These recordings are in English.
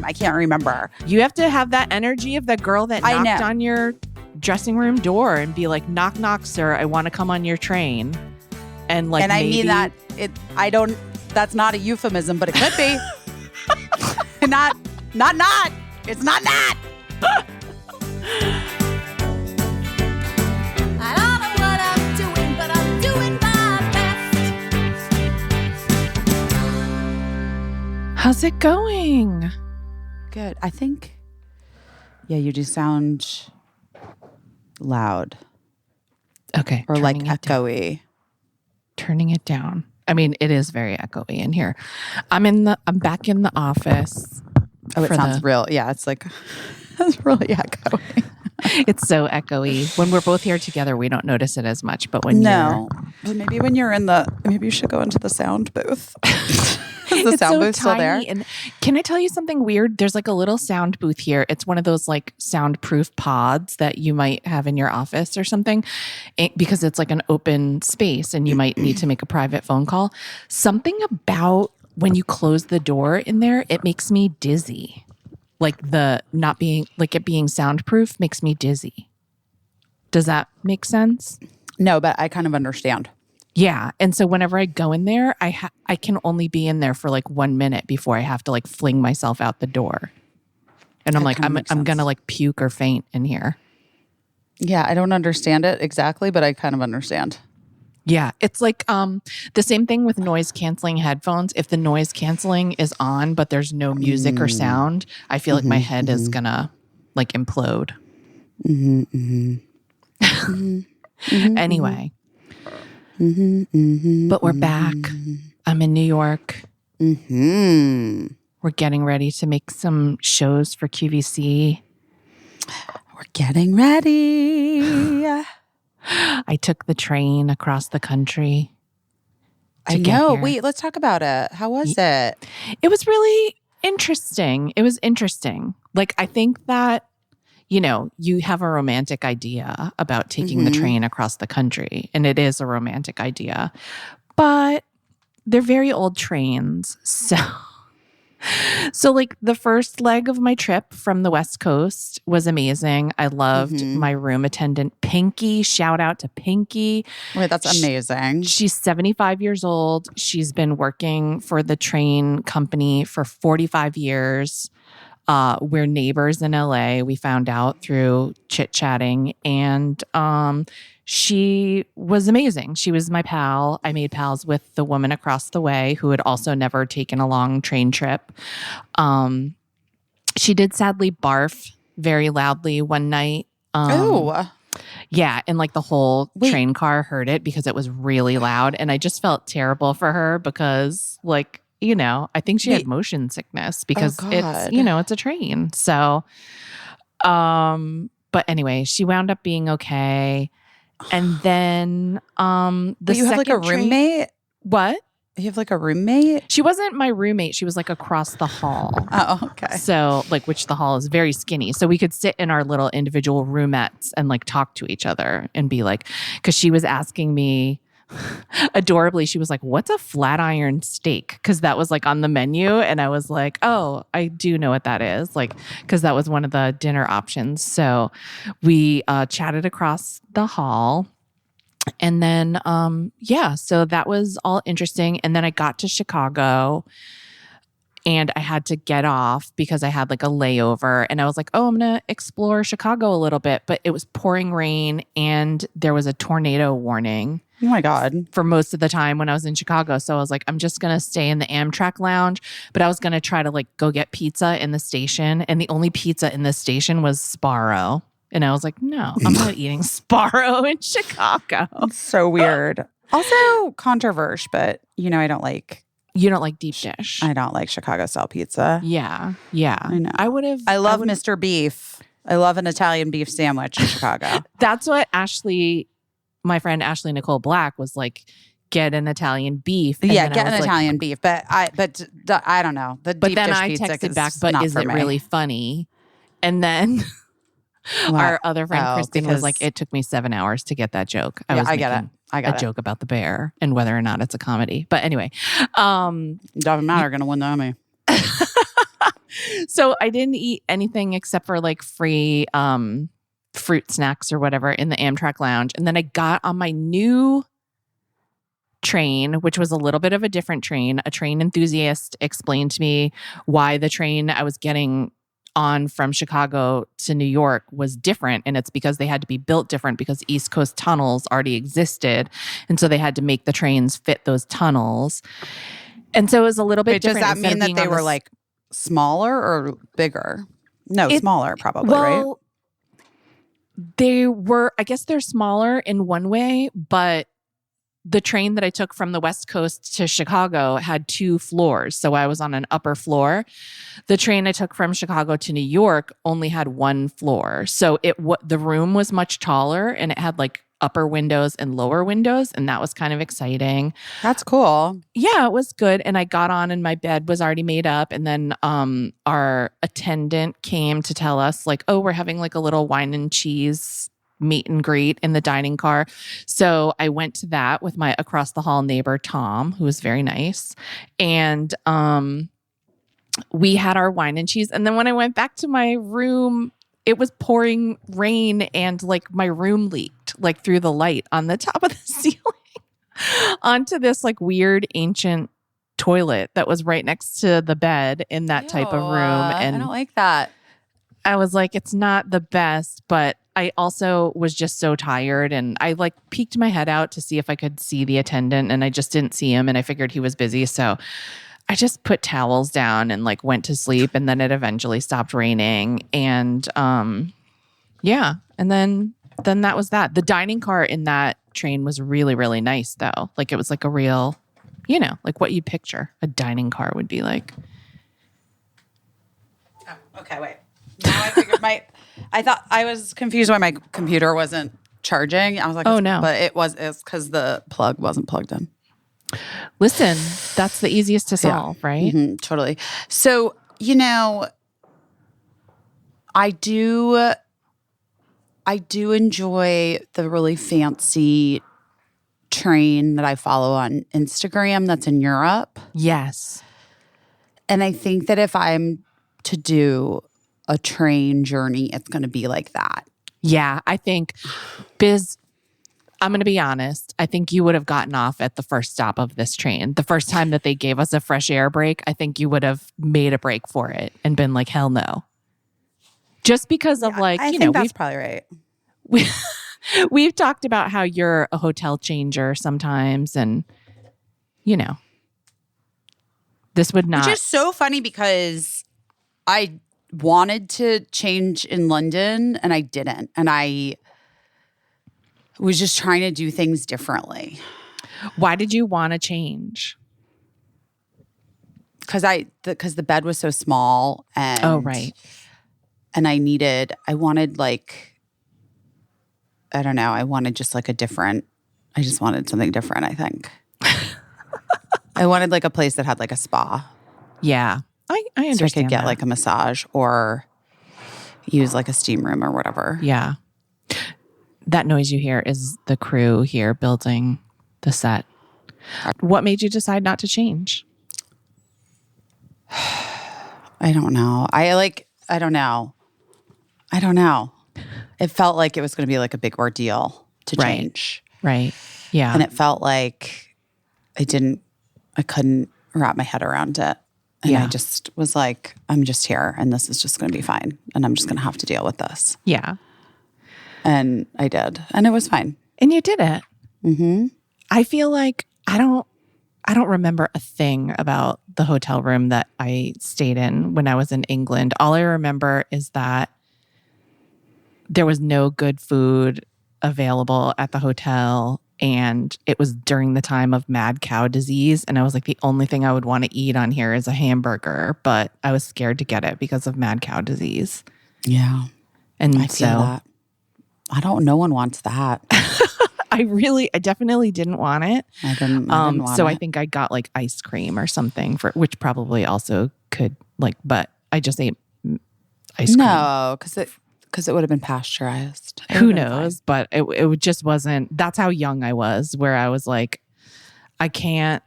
time. I can't remember. You have to have that energy of that girl that knocked on your dressing room door and be like, knock, knock, sir. I want to come on your train. And like, and I mean that that's not a euphemism, but it could be. not. It's not that. I don't know what I'm doing, but I'm doing my best. How's it going? Good. I think, you do sound loud. Okay. Or like echoey. Turning it down. I mean, it is very echoey in here. I'm back in the office. Oh, it sounds real. Yeah, it's like, it's really echoey. It's so echoey. When we're both here together, we don't notice it as much. But when but maybe when you're maybe you should go into the sound booth. Is the sound booth still there? And can I tell you something weird? There's like a little sound booth here. It's one of those like soundproof pods that you might have in your office or something, because it's like an open space and you might need to make a private phone call. Something about when you close the door in there, it makes me dizzy. Like it being soundproof makes me dizzy. Does that make sense? No, but I kind of understand. Yeah. And so whenever I go in there, I can only be in there for like 1 minute before I have to like fling myself out the door. And I'm like, I'm going to like puke or faint in here. Yeah. I don't understand it exactly, but I kind of understand. Yeah. It's like the same thing with noise canceling headphones. If the noise canceling is on, but there's no music or sound, I feel like my head is going to like implode. Anyway. But we're back. I'm in New York. We're getting ready to make some shows for QVC. We're getting ready. I took the train across the country. I know. Wait, let's talk about it. How was it? It was really interesting. Like, I think that, you have a romantic idea about taking the train across the country, and it is a romantic idea, but they're very old trains. So like the first leg of my trip from the West Coast was amazing. I loved my room attendant, Pinky. Shout out to Pinky. Wait, that's amazing. She's 75 years old. She's been working for the train company for 45 years. We're neighbors in LA. We found out through chit-chatting, and she was amazing. She was my pal. I made pals with the woman across the way who had also never taken a long train trip. She did sadly barf very loudly one night. Yeah, and like the whole train car heard it because it was really loud, and I just felt terrible for her because like, I think she had motion sickness because it's, it's a train. So, but anyway, she wound up being okay. And then, you have like a roommate? What? You have like a roommate? She wasn't my roommate. She was like across the hall. Oh, okay. So like, which the hall is very skinny. So we could sit in our little individual roomettes and like talk to each other and be like, because she was asking me, adorably, she was like, what's a flat iron steak? Because that was like on the menu. And I was like, oh, I do know what that is. Like, because that was one of the dinner options. So we chatted across the hall. And then, so that was all interesting. And then I got to Chicago and I had to get off because I had like a layover. And I was like, oh, I'm going to explore Chicago a little bit. But it was pouring rain and there was a tornado warning. Oh my God. For most of the time when I was in Chicago. So I was like, I'm just going to stay in the Amtrak lounge. But I was going to try to like go get pizza in the station. And the only pizza in the station was Sbarro. And I was like, no, I'm not eating Sbarro in Chicago. It's so weird. Also controversial, but I don't like. You don't like deep dish. I don't like Chicago style pizza. Yeah. I know. I love Mr. Beef. I love an Italian beef sandwich in Chicago. That's what my friend Ashley Nicole Black was like, get an Italian beef. And get an Italian beef. But I don't know. But then I texted back, but is it really funny? And then our other friend Kristen was like, it took me 7 hours to get that joke. I got a joke about the bear and whether or not it's a comedy. But anyway. Doesn't matter. Going to win the Emmy. So I didn't eat anything except for like free fruit snacks or whatever in the Amtrak lounge. And then I got on my new train, which was a little bit of a different train. A train enthusiast explained to me why the train I was getting on from Chicago to New York was different. And it's because they had to be built different because East Coast tunnels already existed. And so they had to make the trains fit those tunnels. And so it was a little bit Wait, does different. that Instead of mean that being they on were this- like smaller or bigger? No, It- smaller probably, right? well, they were, I guess they're smaller in one way, but the train that I took from the West Coast to Chicago had 2 floors. So I was on an upper floor. The train I took from Chicago to New York only had 1 floor. So the room was much taller and it had like upper windows and lower windows. And that was kind of exciting. That's cool. Yeah, it was good. And I got on and my bed was already made up. And then our attendant came to tell us like, oh, we're having like a little wine and cheese meet and greet in the dining car. So I went to that with my across the hall neighbor, Tom, who was very nice. And we had our wine and cheese. And then when I went back to my room, it was pouring rain and like my room leaked like through the light on the top of the ceiling onto this like weird ancient toilet that was right next to the bed in that type of room. And I don't like that. I was like, it's not the best, but I also was just so tired and I like peeked my head out to see if I could see the attendant and I just didn't see him and I figured he was busy. So I just put towels down and like went to sleep and then it eventually stopped raining. And yeah. And then that was that. The dining car in that train was really, really nice though. Like it was like a real, like what you picture a dining car would be like. Oh, okay, wait. Now I figured I thought I was confused why my computer wasn't charging. I was like, oh no. But it's because the plug wasn't plugged in. Listen, that's the easiest to solve, right? Mm-hmm, totally. So, I do enjoy the really fancy train that I follow on Instagram that's in Europe. Yes. And I think that if I'm to do a train journey, it's going to be like that. Yeah, I think, Biz, I'm going to be honest. I think you would have gotten off at the first stop of this train. The first time that they gave us a fresh air break, I think you would have made a break for it and been like, hell no. Just because of like, I think that's probably right. We've talked about how you're a hotel changer sometimes and, this would not. Which is so funny because I wanted to change in London and I didn't. And I was just trying to do things differently. Why did you want to change? Because the bed was so small and oh, right. And I wanted like, I don't know, I wanted just like I just wanted something different, I think. I wanted like a place that had like a spa. Yeah. I understand. So I could get that. like a massage or use like a steam room or whatever. Yeah. That noise you hear is the crew here building the set. What made you decide not to change? I don't know. I don't know. It felt like it was going to be like a big ordeal to change. Right. Yeah. And it felt like I couldn't wrap my head around it. And I just was like, I'm just here and this is just going to be fine. And I'm just going to have to deal with this. Yeah. And I did. And it was fine. And you did it. Mm-hmm. I feel like I don't remember a thing about the hotel room that I stayed in when I was in England. All I remember is that there was no good food available at the hotel. And it was during the time of mad cow disease. And I was like, the only thing I would want to eat on here is a hamburger. But I was scared to get it because of mad cow disease. Yeah. And I feel that. No one wants that. I definitely didn't want it. I didn't want so it. I think I got like ice cream or something which probably also could but I just ate ice cream. No, because it would have been pasteurized. Who knows? But it just wasn't. That's how young I was, where I was like, I can't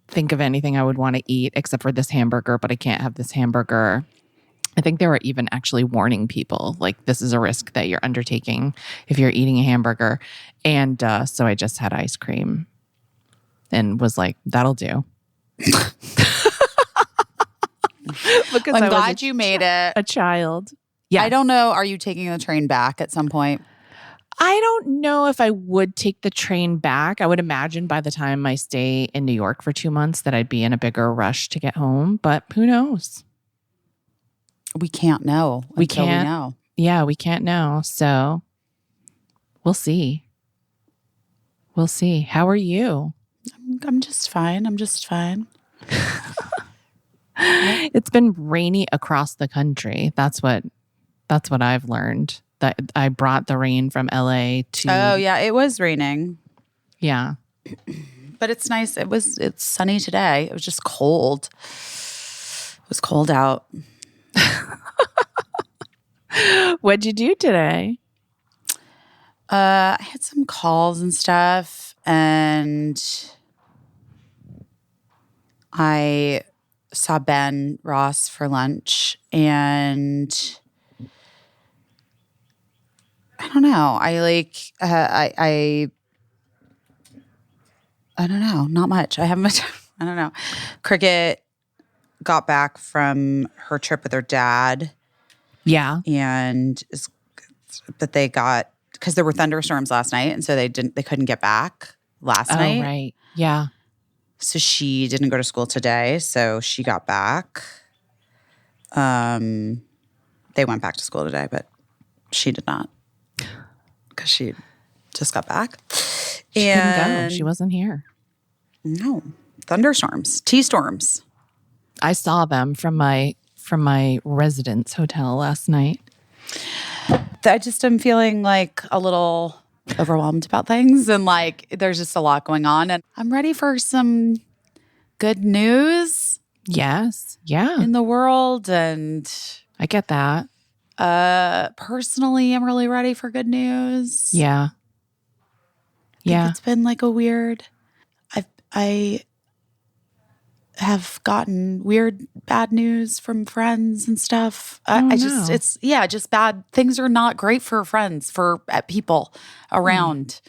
think of anything I would want to eat except for this hamburger, but I can't have this hamburger I think they were even actually warning people, like, this is a risk that you're undertaking if you're eating a hamburger. And so I just had ice cream and was like, that'll do. Because I'm I was glad you made it. a child. Yeah. I don't know. Are you taking the train back at some point? I don't know if I would take the train back. I would imagine by the time I stay in New York for 2 months that I'd be in a bigger rush to get home. But who knows? We can't know. We until can't. We know. Yeah, we can't know. So we'll see. We'll see. How are you? I'm just fine. I'm just fine. It's been rainy across the country. That's what I've learned. That I brought the rain from LA to. Oh yeah, it was raining, Yeah. but it's nice. It's sunny today. It was just cold. It was cold out. What'd you do today? I had some calls and stuff, and I saw Ben Ross for lunch, and I don't know. I don't know. Not much. I haven't. I don't know. Cricket got back from her trip with her dad, Yeah. and but they got because there were thunderstorms last night, and so they couldn't get back last night. Oh, right. Yeah. So she didn't go to school today. So she got back. They went back to school today, but she did not because she just got back. She couldn't go. She wasn't here. No, thunderstorms, T-storms. I saw them from my residence hotel last night. I just am feeling like a little overwhelmed about things, and like there's just a lot going on, and I'm ready for some good news Yes. Yeah. in the world. And I get that. personally, I'm really ready for good news. Yeah. Yeah. It's been like a weird. I have gotten weird bad news from friends and stuff. I just no. it's just bad things are not great for friends, for people around.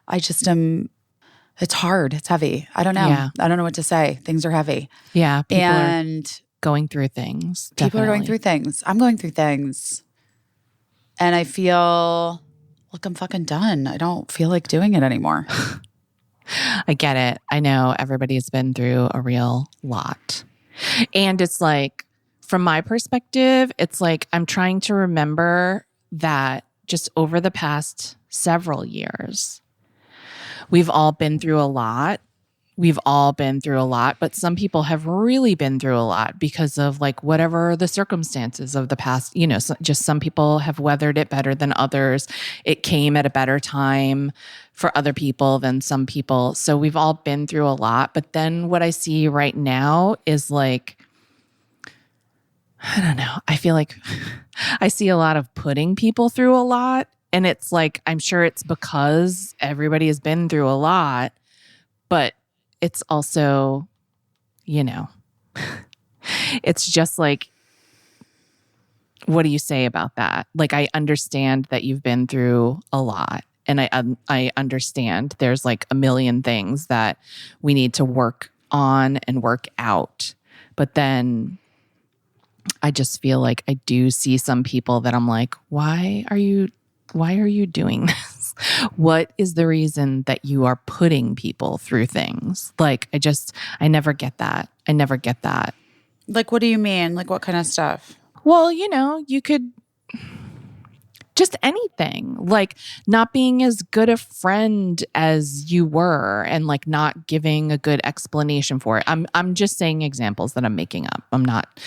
I just am. It's hard. It's heavy. I don't know. Yeah. I don't know what to say. Things are heavy, Yeah. People are and going through things. people are going Definitely. through things. I'm going through things, and I feel like I'm fucking done. I don't feel like doing it anymore. I get it. I know everybody's been through a real lot. And it's like, from my perspective, it's like I'm trying to remember that just over the past several years, we've all been through a lot. But some people have really been through a lot because of like whatever the circumstances of the past, just some people have weathered it better than others. It came at a better time for other people than some people. So we've all been through a lot. But then what I see right now is like, I don't know. I feel like I see a lot of putting people through a lot. And it's like, I'm sure it's because everybody has been through a lot, but it's also, it's just like, what do you say about that? Like, I understand that you've been through a lot, and I understand there's like a million things that we need to work on and work out. But then I just feel like I do see some people that I'm like, why are you doing this? What is the reason that you are putting people through things? Like, I never get that. Like, what do you mean? Like, what kind of stuff? Well, you could just anything, like not being as good a friend as you were and like not giving a good explanation for it. I'm just saying examples that I'm making up. I'm not,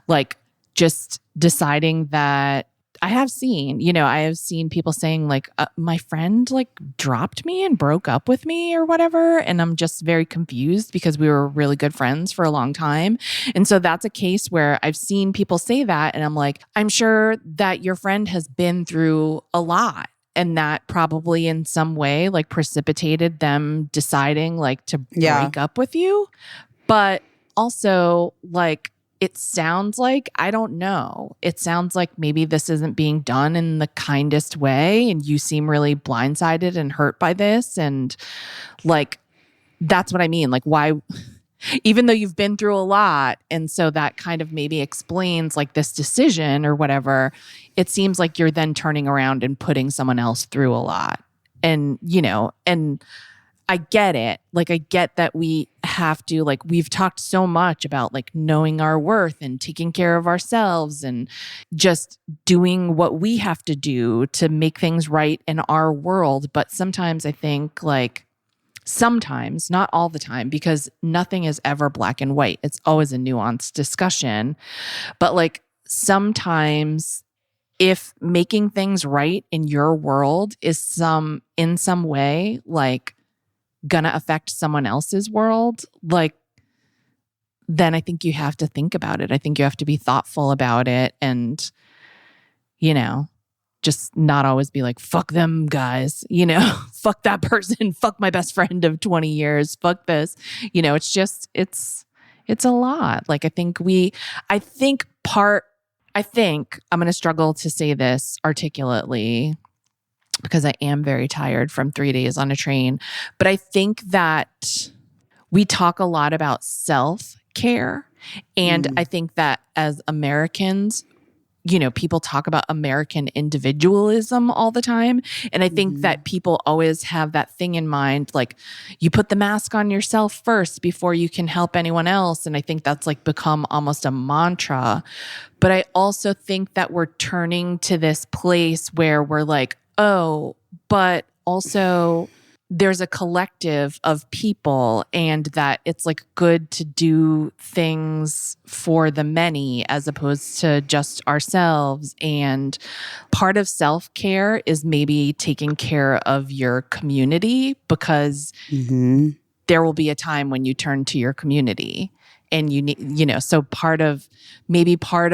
like just deciding that I have seen people saying like, my friend like dropped me and broke up with me or whatever. And I'm just very confused because we were really good friends for a long time. And so that's a case where I've seen people say that. And I'm like, I'm sure that your friend has been through a lot. And that probably in some way like precipitated them deciding like to break up with you. But also like, it sounds like, I don't know. It sounds like maybe this isn't being done in the kindest way. And you seem really blindsided and hurt by this. And like, that's what I mean. Like, why, even though you've been through a lot, and so that kind of maybe explains like this decision or whatever, it seems like you're then turning around and putting someone else through a lot. And, you know, and I get it. Like, I get that we have to, like, we've talked so much about like knowing our worth and taking care of ourselves and just doing what we have to do to make things right in our world. But sometimes I think like, sometimes, not all the time, because nothing is ever black and white. It's always a nuanced discussion. But like sometimes if making things right in your world is in some way like gonna affect someone else's world, like then I think you have to think about it. I think you have to be thoughtful about it and, you know, just not always be like, fuck them guys, you know, fuck that person, fuck my best friend of 20 years, fuck this. You know, it's just, it's a lot. Like, I think I'm going to struggle to say this articulately because I am very tired from 3 days on a train. But I think that we talk a lot about self-care. And I think that as Americans, you know, people talk about American individualism all the time. And I think that people always have that thing in mind, like you put the mask on yourself first before you can help anyone else. And I think that's like become almost a mantra. But I also think that we're turning to this place where we're like, oh, but also there's a collective of people and that it's like good to do things for the many as opposed to just ourselves. And part of self-care is maybe taking care of your community because there will be a time when you turn to your community and you need, you know, so part of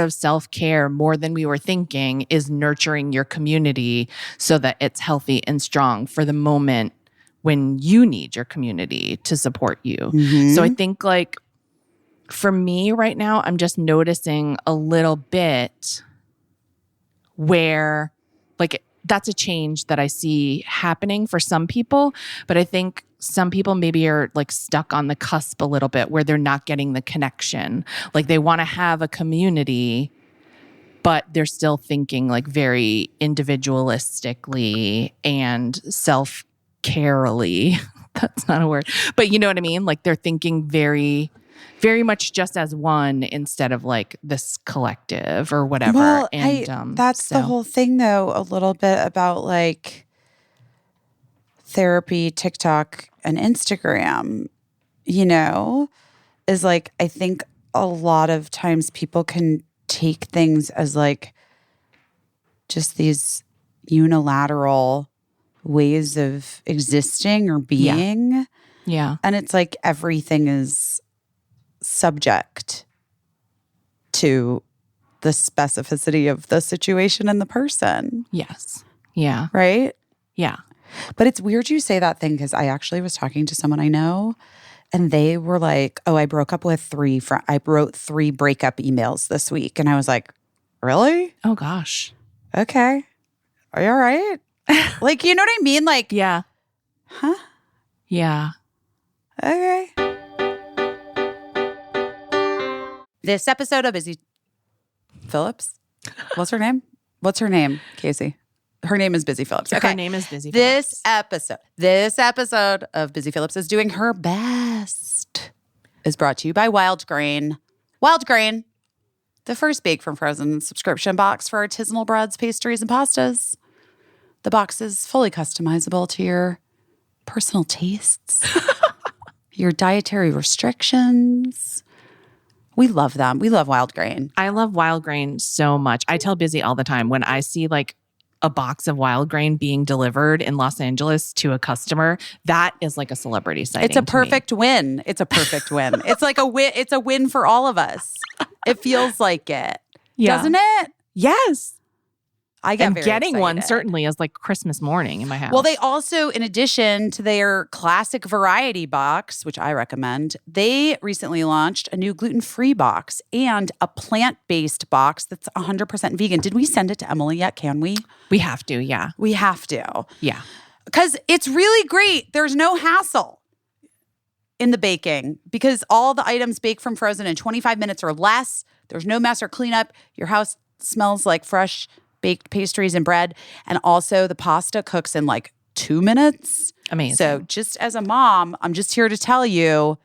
self-care more than we were thinking is nurturing your community so that it's healthy and strong for the moment when you need your community to support you. So I think like for me right now, I'm just noticing a little bit where like that's a change that I see happening for some people, but I think some people maybe are like stuck on the cusp a little bit where they're not getting the connection. Like they want to have a community, but they're still thinking like very individualistically and self-carely. That's not a word, but you know what I mean? Like they're thinking very, very much just as one instead of like this collective or whatever. Well, And that's the whole thing though, a little bit about like therapy, TikTok, and Instagram, you know, is like, I think a lot of times people can take things as like just these unilateral ways of existing or being. Yeah. And it's like everything is subject to the specificity of the situation and the person. Yes. Yeah. Right? Yeah. But it's weird you say that thing because I actually was talking to someone I know and they were like, oh, I broke up with I wrote 3 breakup emails this week. And I was like, really? Oh, gosh. Okay. Are you all right? Like, you know what I mean? Like, Yeah. huh? Yeah. Okay. This episode of Busy Phillips. What's her name? Caissie? Her name is Busy Phillips. Okay. Her name is Busy Phillips. This episode of Busy Phillips is doing her best. Is brought to you by Wild Grain. Wild Grain, the first bake from frozen subscription box for artisanal breads, pastries, and pastas. The box is fully customizable to your personal tastes, your dietary restrictions. We love them. We love Wild Grain. I love Wild Grain so much. I tell Busy all the time when I see like a box of Wild Grain being delivered in Los Angeles to a customer, that is like a celebrity sighting. It's a perfect win. It's a perfect win. It's like a win. It's a win for all of us. It feels like it. Yeah. Doesn't it? Yes. I get And very getting one excited. certainly is like Christmas morning in my house. Well, they also, in addition to their classic variety box, which I recommend, they recently launched a new gluten-free box and a plant-based box that's 100% vegan. Did we send it to Emily yet? Can we? We have to, yeah. We have to. Yeah. Because it's really great. There's no hassle in the baking because all the items bake from frozen in 25 minutes or less. There's no mess or cleanup. Your house smells like fresh baked pastries and bread. And also the pasta cooks in like 2 minutes. Amazing. So just as a mom, I'm just here to tell you,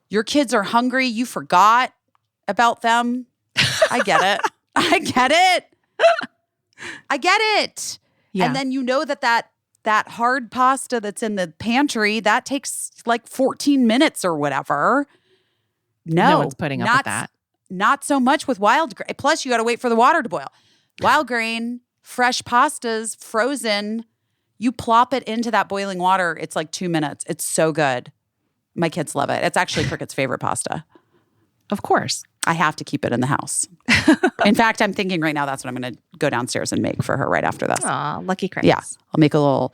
your kids are hungry. You forgot about them. I get it. I get it. I get it. Yeah. And then you know that hard pasta that's in the pantry, that takes like 14 minutes or whatever. No one's putting up with that. Not so much with wild grain. Plus, you got to wait for the water to boil. Wild grain, fresh pastas, frozen, you plop it into that boiling water. It's like 2 minutes. It's so good. My kids love it. It's actually Cricket's favorite pasta. Of course. I have to keep it in the house. In fact, I'm thinking right now that's what I'm going to go downstairs and make for her right after this. Aw, lucky Chris. Yeah. I'll make a little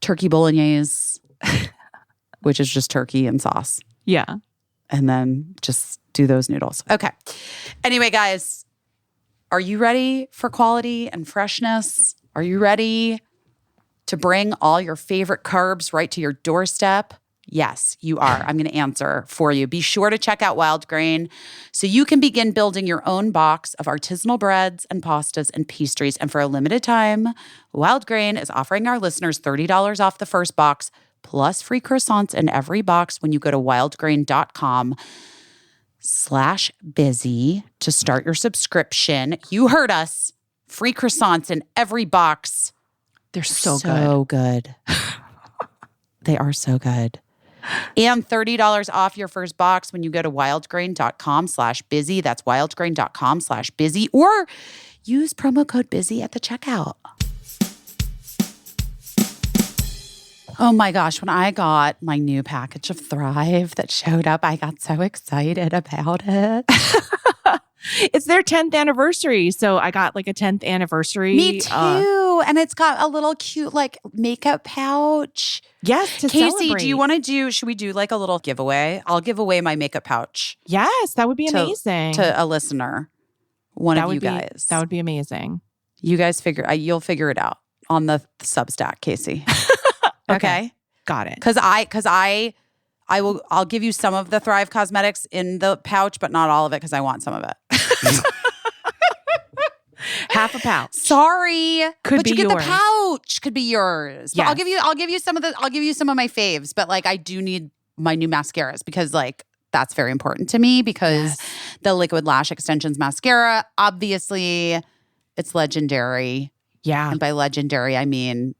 turkey bolognese, which is just turkey and sauce. Yeah. And then just do those noodles. Okay. Anyway, guys, are you ready for quality and freshness? Are you ready to bring all your favorite carbs right to your doorstep? Yes, you are. I'm going to answer for you. Be sure to check out Wild Grain so you can begin building your own box of artisanal breads and pastas and pastries. And for a limited time, Wild Grain is offering our listeners $30 off the first box plus free croissants in every box when you go to wildgrain.com/busy to start your subscription. You heard us. Free croissants in every box. They're so good. So good. They are so good. And $30 off your first box when you go to wildgrain.com/busy. That's wildgrain.com/busy, or use promo code busy at the checkout. Oh my gosh, when I got my new package of Thrive that showed up, I got so excited about it. It's their 10th anniversary. So I got like a 10th anniversary. Me too. And it's got a little cute like makeup pouch. Yes, to Caissie, celebrate. do you want to should we do like a little giveaway? I'll give away my makeup pouch Yes, that would be to- amazing. to a listener. One that of would you be, guys. That would be amazing. You guys you'll figure it out on the Substack, Caissie. Okay? Got it. I'll give you some of the Thrive Cosmetics in the pouch, but not all of it because I want some of it. Half a pouch. Sorry. Could but be you get yours. the pouch. Could be yours. But Yes. I'll give you some of my faves, but like I do need my new mascaras because like that's very important to me because Yes. the Liquid Lash Extensions mascara, obviously it's legendary. Yeah. And by legendary, I mean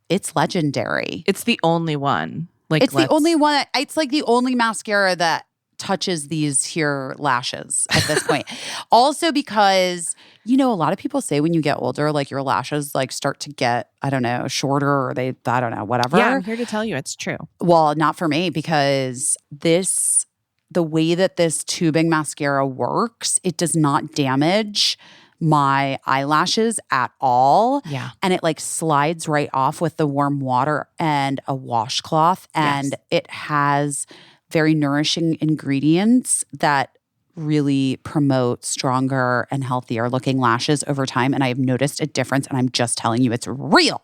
it's legendary. It's the only one. Like It's the only one. It's like the only mascara that touches these here lashes at this point. Also because, a lot of people say when you get older, like your lashes like start to get, I don't know, shorter or I don't know, whatever. Yeah, I'm here to tell you it's true. Well, not for me because the way that this tubing mascara works, it does not damage my eyelashes at all. Yeah. And it like slides right off with the warm water and a washcloth. And Yes. it has very nourishing ingredients that really promote stronger and healthier looking lashes over time. And I have noticed a difference. And I'm just telling you, it's real.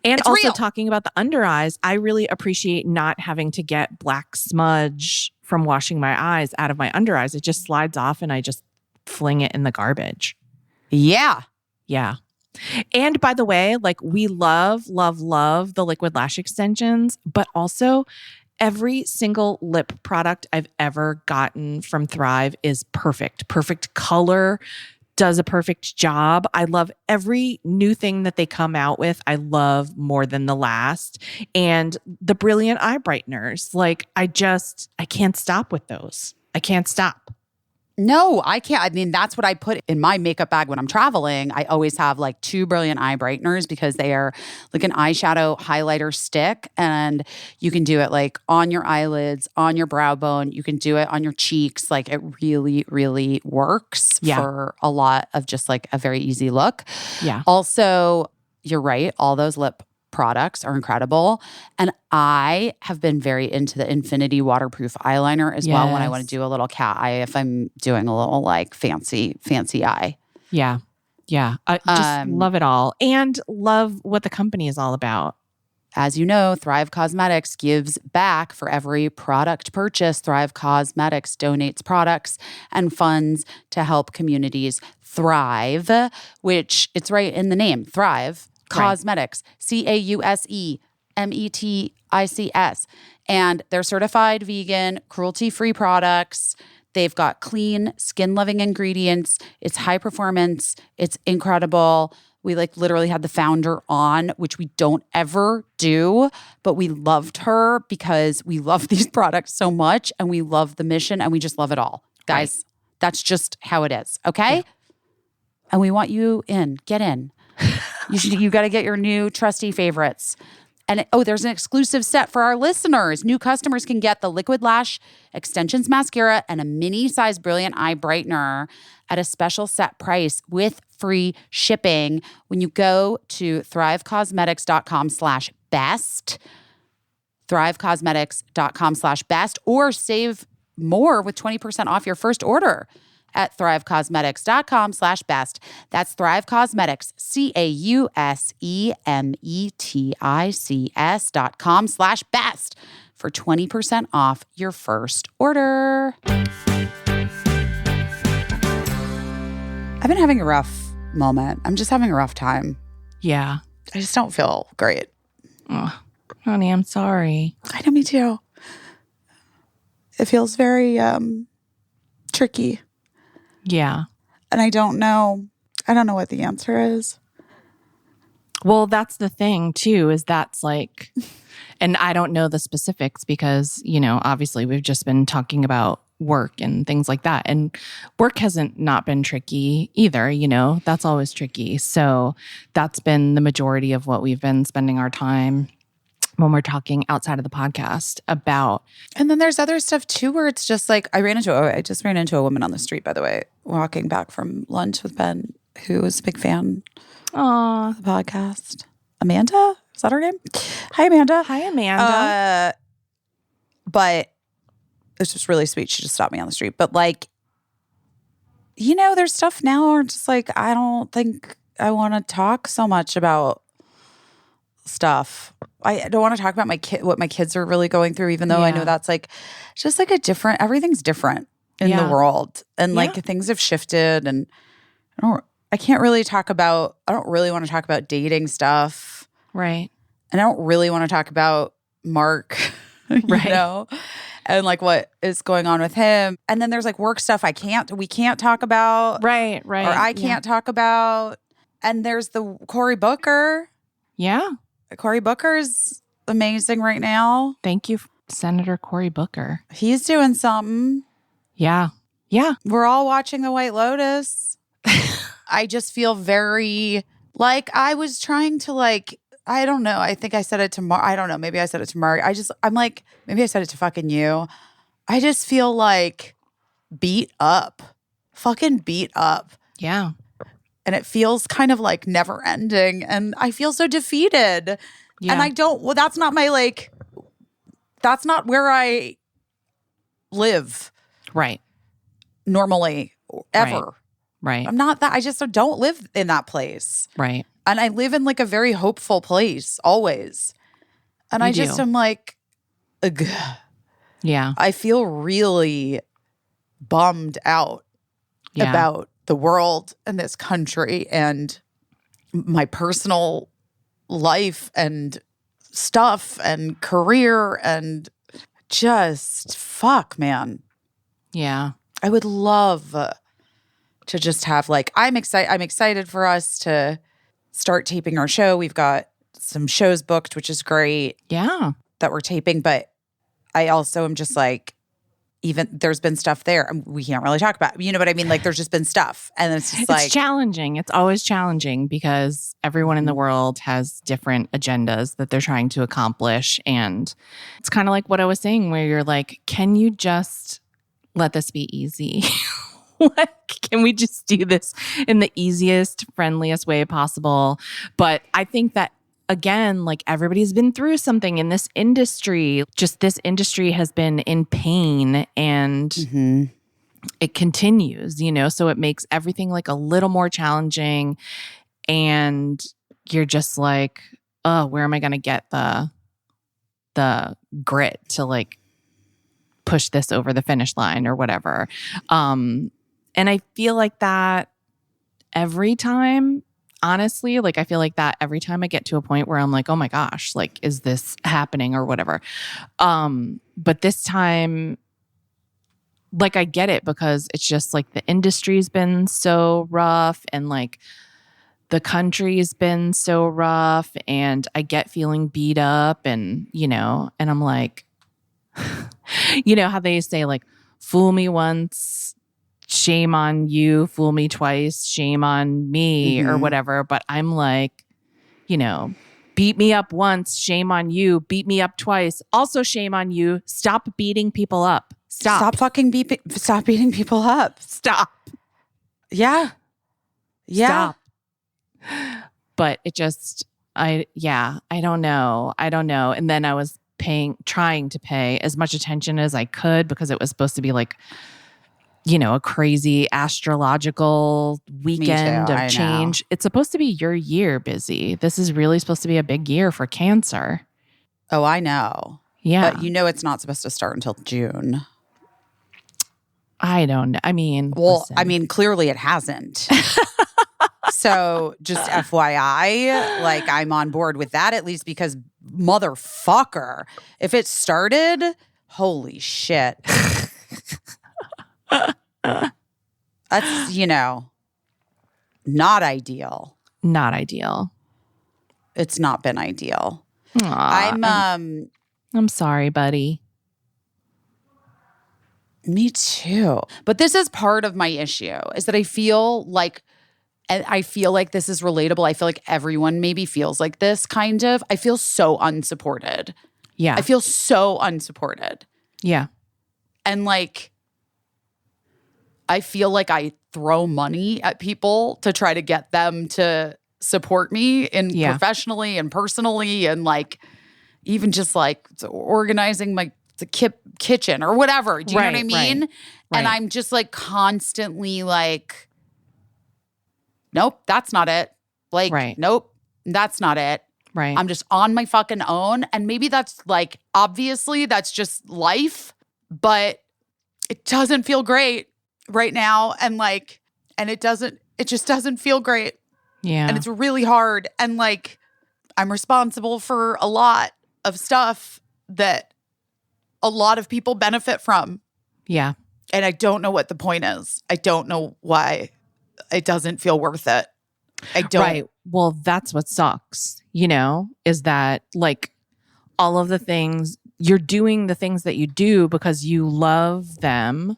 And It's also real. talking about the under eyes, I really appreciate not having to get black smudge from washing my eyes out of my under eyes. It just slides off and I just fling it in the garbage. Yeah. Yeah. And by the way, like we love, love, love the Liquid Lash Extensions, but also every single lip product I've ever gotten from Thrive is perfect. Perfect color, does a perfect job. I love every new thing that they come out with. I love more than the last. And the Brilliant Eye Brighteners, like I can't stop with those. I can't stop. No, I can't. I mean, that's what I put in my makeup bag when I'm traveling. I always have like 2 Brilliant Eye Brighteners because they are like an eyeshadow highlighter stick. And you can do it like on your eyelids, on your brow bone. You can do it on your cheeks. Like it really, really works for a lot of just like a very easy look. Yeah. Also, you're right. All those lip products are incredible. And I have been very into the Infinity waterproof eyeliner as well when I want to do a little cat eye if I'm doing a little like fancy eye. Yeah. Yeah. I just love it all and love what the company is all about. As you know, Thrive Causemetics gives back for every product purchase. Thrive Causemetics donates products and funds to help communities thrive, which it's right in the name, Thrive. Causemetics, CAUSEMETICS. And they're certified vegan, cruelty-free products. They've got clean, skin-loving ingredients. It's high performance. It's incredible. We like literally had the founder on, which we don't ever do, but we loved her because we love these products so much and we love the mission and we just love it all. Guys, that's just how it is, okay? Yeah. And we want you in. Get in. You got to get your new trusty favorites. And there's an exclusive set for our listeners. New customers can get the Liquid Lash Extensions Mascara and a mini size Brilliant Eye Brightener at a special set price with free shipping when you go to thrivecosmetics.com/best, thrivecosmetics.com/best, or save more with 20% off your first order at thrivecosmetics.com/best. That's Thrive Cosmetics, CAUSEMETICS.com/best for 20% off your first order. I've been having a rough moment. I'm just having a rough time. Yeah. I just don't feel great. Oh, honey, I'm sorry. I know, me too. It feels very tricky. Yeah. And I don't know what the answer is. Well, that's the thing too, is that's like, and I don't know the specifics because, you know, obviously we've just been talking about work and things like that. And work hasn't not been tricky either, you know, that's always tricky. So that's been the majority of what we've been spending our time when we're talking outside of the podcast about. And then there's other stuff too, where it's just like, I just ran into a woman on the street, by the way, walking back from lunch with Ben, who was a big fan of the podcast. Amanda? Is that her name? Hi, Amanda. Hi, Amanda. But it's just really sweet. She just stopped me on the street. But like, you know, there's stuff now where it's just like, I don't think I want to talk so much about stuff. I don't want to talk about what my kids are really going through, even though I know that's like just like everything's different in the world. And like things have shifted and I don't really want to talk about dating stuff. Right. And I don't really want to talk about Mark, you know, and like what is going on with him. And then there's like work stuff we can't talk about. Right. Or I can't talk about. And there's the Cory Booker. Yeah. Cory Booker's amazing right now. Thank you, Senator Cory Booker. He's doing something. Yeah. Yeah. We're all watching The White Lotus. I just feel very like I was trying to like, I don't know. I think I said it to Mark. I don't know. Maybe I said it to Mark. I'm like, maybe I said it to fucking you. I just feel like fucking beat up. Yeah. And it feels kind of like never ending. And I feel so defeated. Yeah. And that's not that's not where I live. Right. Normally, ever. Right. I'm not that. I just don't live in that place. Right. And I live in like a very hopeful place always. And I just am like, ugh. Yeah. I feel really bummed out about the world and this country and my personal life and stuff and career and just fuck, man. Yeah. I would love to just have like, I'm excited for us to start taping our show. We've got some shows booked, which is great. Yeah. That we're taping. But I also am just like, even there's been stuff there we can't really talk about. You know what I mean? Like there's just been stuff. And it's just It's challenging. It's always challenging because everyone in the world has different agendas that they're trying to accomplish. And it's kind of like what I was saying, where you're like, can you just let this be easy? Like, can we just do this in the easiest, friendliest way possible? But I think that, again, like everybody's been through something in this industry. Just this industry has been in pain and it continues, so it makes everything like a little more challenging. And you're just like, oh, where am I going to get the grit to like push this over the finish line or whatever? And I feel like that every time, honestly, like I feel like that every time I get to a point where I'm like, oh my gosh, like, is this happening or whatever? But this time, like, I get it because it's just like the industry's been so rough and like the country's been so rough and I get feeling beat up and, and I'm like, how they say like, fool me once, shame on you, fool me twice, shame on me or whatever. But I'm like, beat me up once, shame on you, beat me up twice, also shame on you. Stop beating people up. Stop beating people up. Stop. Yeah. Stop. But it just, I don't know. And then I was trying to pay as much attention as I could because it was supposed to be like, a crazy astrological weekend of change. It's supposed to be your year, Busy. This is really supposed to be a big year for Cancer. Oh, I know. Yeah. But it's not supposed to start until June. I don't know. I mean, clearly it hasn't. So just FYI, like I'm on board with that at least because motherfucker, if it started, holy shit. That's, not ideal. Not ideal. It's not been ideal. Aww, I'm sorry, buddy. Me too. But this is part of my issue is that I feel like this is relatable. I feel like everyone maybe feels like this kind of. I feel so unsupported. Yeah. I feel so unsupported. Yeah. And like, I feel like I throw money at people to try to get them to support me professionally and personally and like even just like organizing the kitchen or whatever. Do you know what I mean? Right. And I'm just like constantly like, nope, that's not it. Like, nope, that's not it. Right. I'm just on my fucking own. And maybe that's like, obviously that's just life, but it doesn't feel great right now. And like, it just doesn't feel great. Yeah. And it's really hard. And like, I'm responsible for a lot of stuff that a lot of people benefit from. Yeah. And I don't know what the point is. I don't know why it doesn't feel worth it. I don't. Right. Well, that's what sucks, is that like all of the things, you're doing the things that you do because you love them.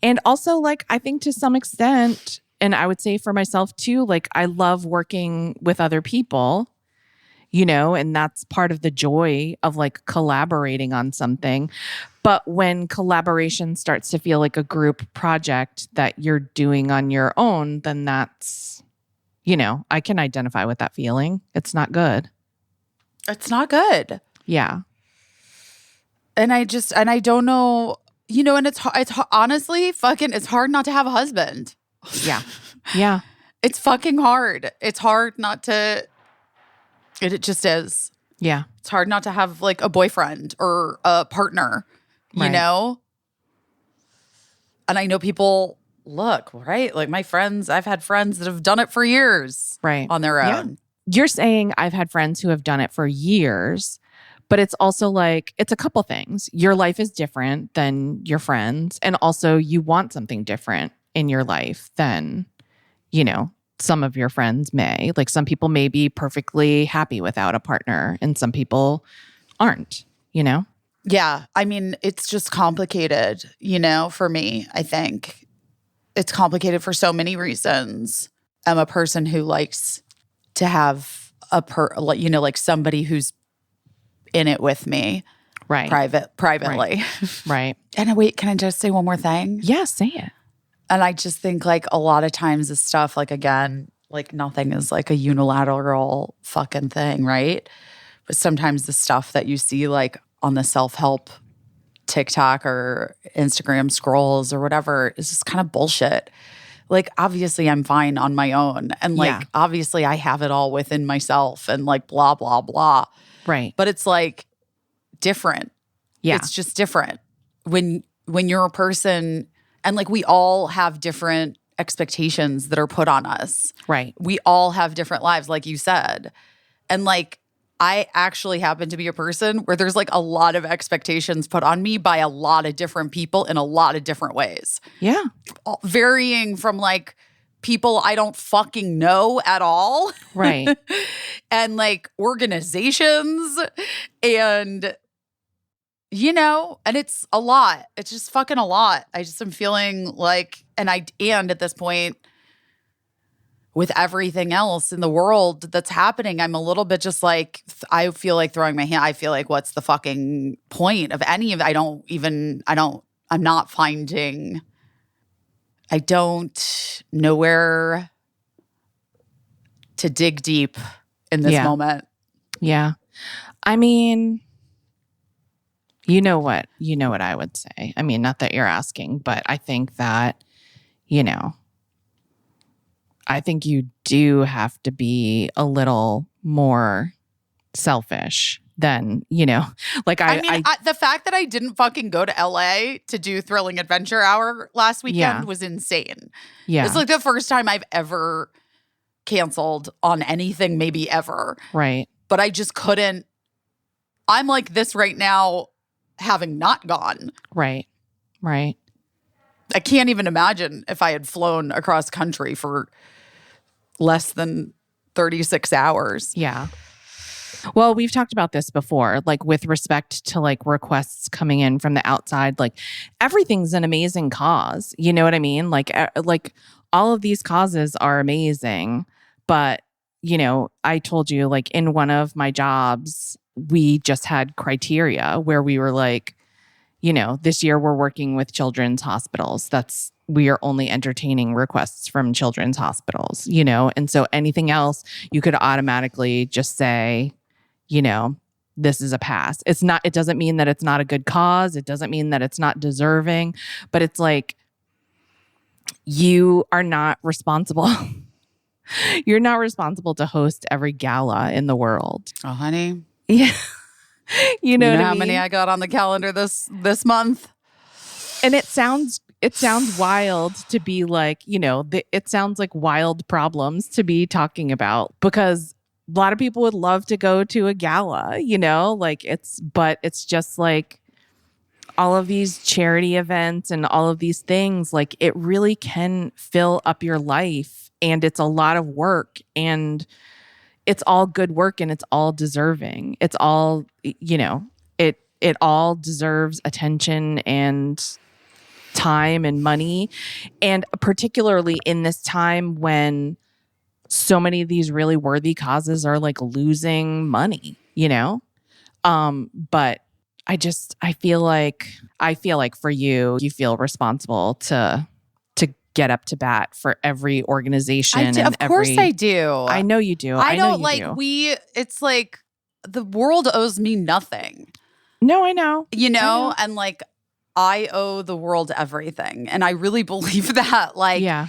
And also like, I think to some extent, and I would say for myself too, like I love working with other people, and that's part of the joy of like collaborating on something. But when collaboration starts to feel like a group project that you're doing on your own, then that's, I can identify with that feeling. It's not good. It's not good. Yeah. And I don't know, and it's honestly fucking, it's hard not to have a husband. Yeah. Yeah. It's fucking hard. It's hard not to, it just is. Yeah. It's hard not to have like a boyfriend or a partner, you know? And I know people right? Like my friends, I've had friends that have done it for years on their own. You're saying I've had friends who have done it for years, but it's also like, it's a couple things. Your life is different than your friends. And also you want something different in your life than, some of your friends may. Like some people may be perfectly happy without a partner and some people aren't, Yeah. I mean, it's just complicated, for me, I think. It's complicated for so many reasons. I'm a person who likes to have like somebody who's in it with me Right. privately. Right. And wait, can I just say one more thing? Yeah, say it. And I just think like a lot of times the stuff, like again, like nothing is like a unilateral fucking thing, right? But sometimes the stuff that you see like on the self-help TikTok or Instagram scrolls or whatever is just kind of bullshit. Like obviously I'm fine on my own. And like Yeah. obviously I have it all within myself and like blah, blah, blah. Right. But it's like different. Yeah. It's just different when you're a person and like we all have different expectations that are put on us. Right. We all have different lives, like you said. And like I actually happen to be a person where there's like a lot of expectations put on me by a lot of different people in a lot of different ways. Yeah. Varying from like people I don't fucking know at all. Right. And like organizations and and it's a lot. It's just fucking a lot. I just am feeling like and at this point with everything else in the world that's happening, I'm a little bit just like, I feel like throwing my hand. I feel like, what's the fucking point of any of it? I don't know where to dig deep in this moment. Yeah. I mean, you know what I would say. I mean, not that you're asking, but I think that, I think you do have to be a little more selfish than, like the fact that I didn't fucking go to LA to do Thrilling Adventure Hour last weekend was insane. Yeah. It's like the first time I've ever canceled on anything, maybe ever. Right. But I just couldn't. I'm like this right now, having not gone. Right. Right. I can't even imagine if I had flown across country for less than 36 hours. Yeah. Well, we've talked about this before, like with respect to like requests coming in from the outside, like everything's an amazing cause. You know what I mean? Like all of these causes are amazing. But, I told you like in one of my jobs, we just had criteria where we were like, this year we're working with children's hospitals. We are only entertaining requests from children's hospitals, and so anything else you could automatically just say, this is a pass. It doesn't mean that it's not a good cause. It doesn't mean that it's not deserving, but it's like, you are not responsible. You're not responsible to host every gala in the world. Oh, honey. Yeah. You know what I how mean? many I got on the calendar this month? And it sounds wild to be like, it sounds like wild problems to be talking about because a lot of people would love to go to a gala, but it's just like all of these charity events and all of these things, like it really can fill up your life and it's a lot of work and it's all good work and it's all deserving. It's all, it all deserves attention and time and money. And particularly in this time when so many of these really worthy causes are like losing money, but I feel like for you feel responsible to get up to bat for every organization. Of course I do. I know you do. I know don't you like do. It's like the world owes me nothing. No, I know. And like I owe the world everything. And I really believe that. Like, yeah.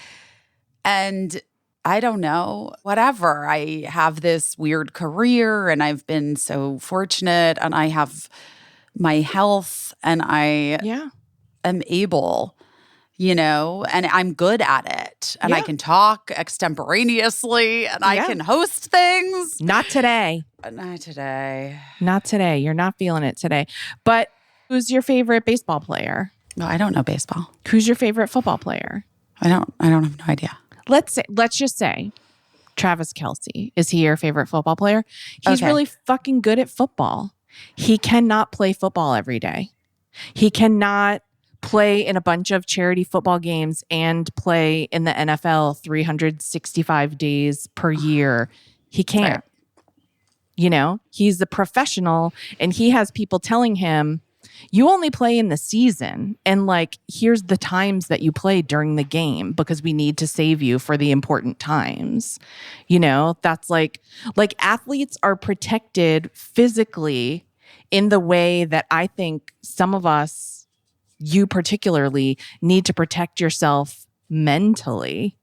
And I don't know, whatever. I have this weird career and I've been so fortunate and I have my health and I am able, and I'm good at it. And I can talk extemporaneously and I can host things. Not today. Not today. Not today. You're not feeling it today. But who's your favorite baseball player? No, I don't know baseball. Who's your favorite football player? I don't have no idea. Let's just say Travis Caissie. Is he your favorite football player? He's really fucking good at football. He cannot play football every day. He cannot play in a bunch of charity football games and play in the NFL 365 days per year. He can't. Right. You know, he's a professional and he has people telling him, you only play in the season. And like, here's the times that you play during the game because we need to save you for the important times. You know, that's like athletes are protected physically in the way that I think some of us, you particularly, need to protect yourself mentally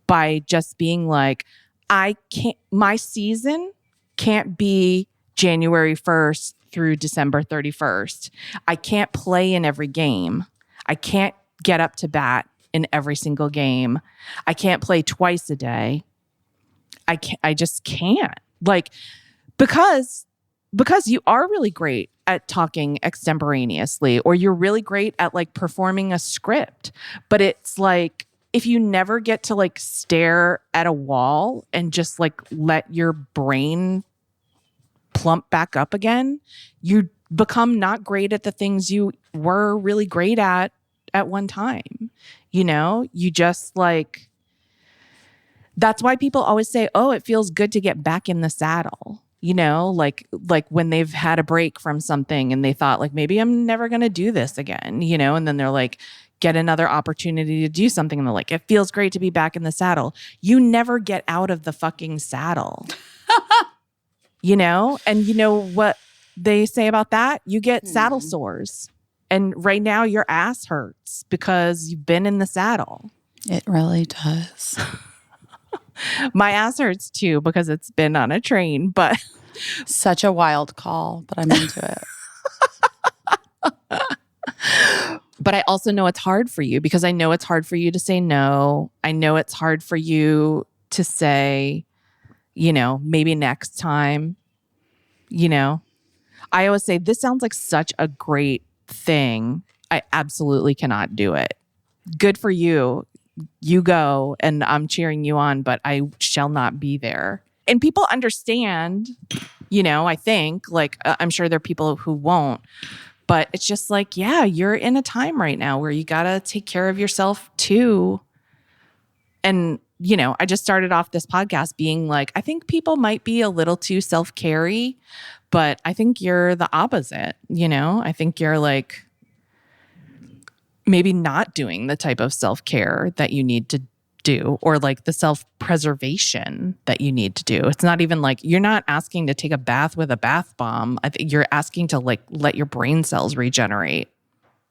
by just being like, my season can't be January 1st through December 31st. I can't play in every game. I can't get up to bat in every single game. I can't play twice a day. I just can't. Like, because you are really great at talking extemporaneously, or you're really great at like performing a script. But it's like, if you never get to like stare at a wall and just like let your brain plump back up again, you become not great at the things you were really great at one time. You know, you just like, that's why people always say, oh, it feels good to get back in the saddle. You know, like when they've had a break from something and they thought like, maybe I'm never going to do this again, you know, and then they're like, get another opportunity to do something. And they're like, it feels great to be back in the saddle. You never get out of the fucking saddle, you know? And you know what they say about that? You get saddle sores. And right now your ass hurts because you've been in the saddle. It really does. My ass hurts too because it's been on a train, but Such a wild call, but I'm into it. But I also know it's hard for you because I know it's hard for you to say no. I know it's hard for you to say, you know, maybe next time, you know. I always say, this sounds like such a great thing. I absolutely cannot do it. Good for you. You go, and I'm cheering you on, but I shall not be there. And people understand, you know, I think, like, I'm sure there are people who won't. But it's just like, yeah, you're in a time right now where you got to take care of yourself too. And, you know, I just started off this podcast being like, I think people might be a little too self-carey, but I think you're the opposite, you know? I think you're like maybe not doing the type of self-care that you need to do, or like the self-preservation that you need to do. It's not even like, you're not asking to take a bath with a bath bomb. I think you're asking to like let your brain cells regenerate.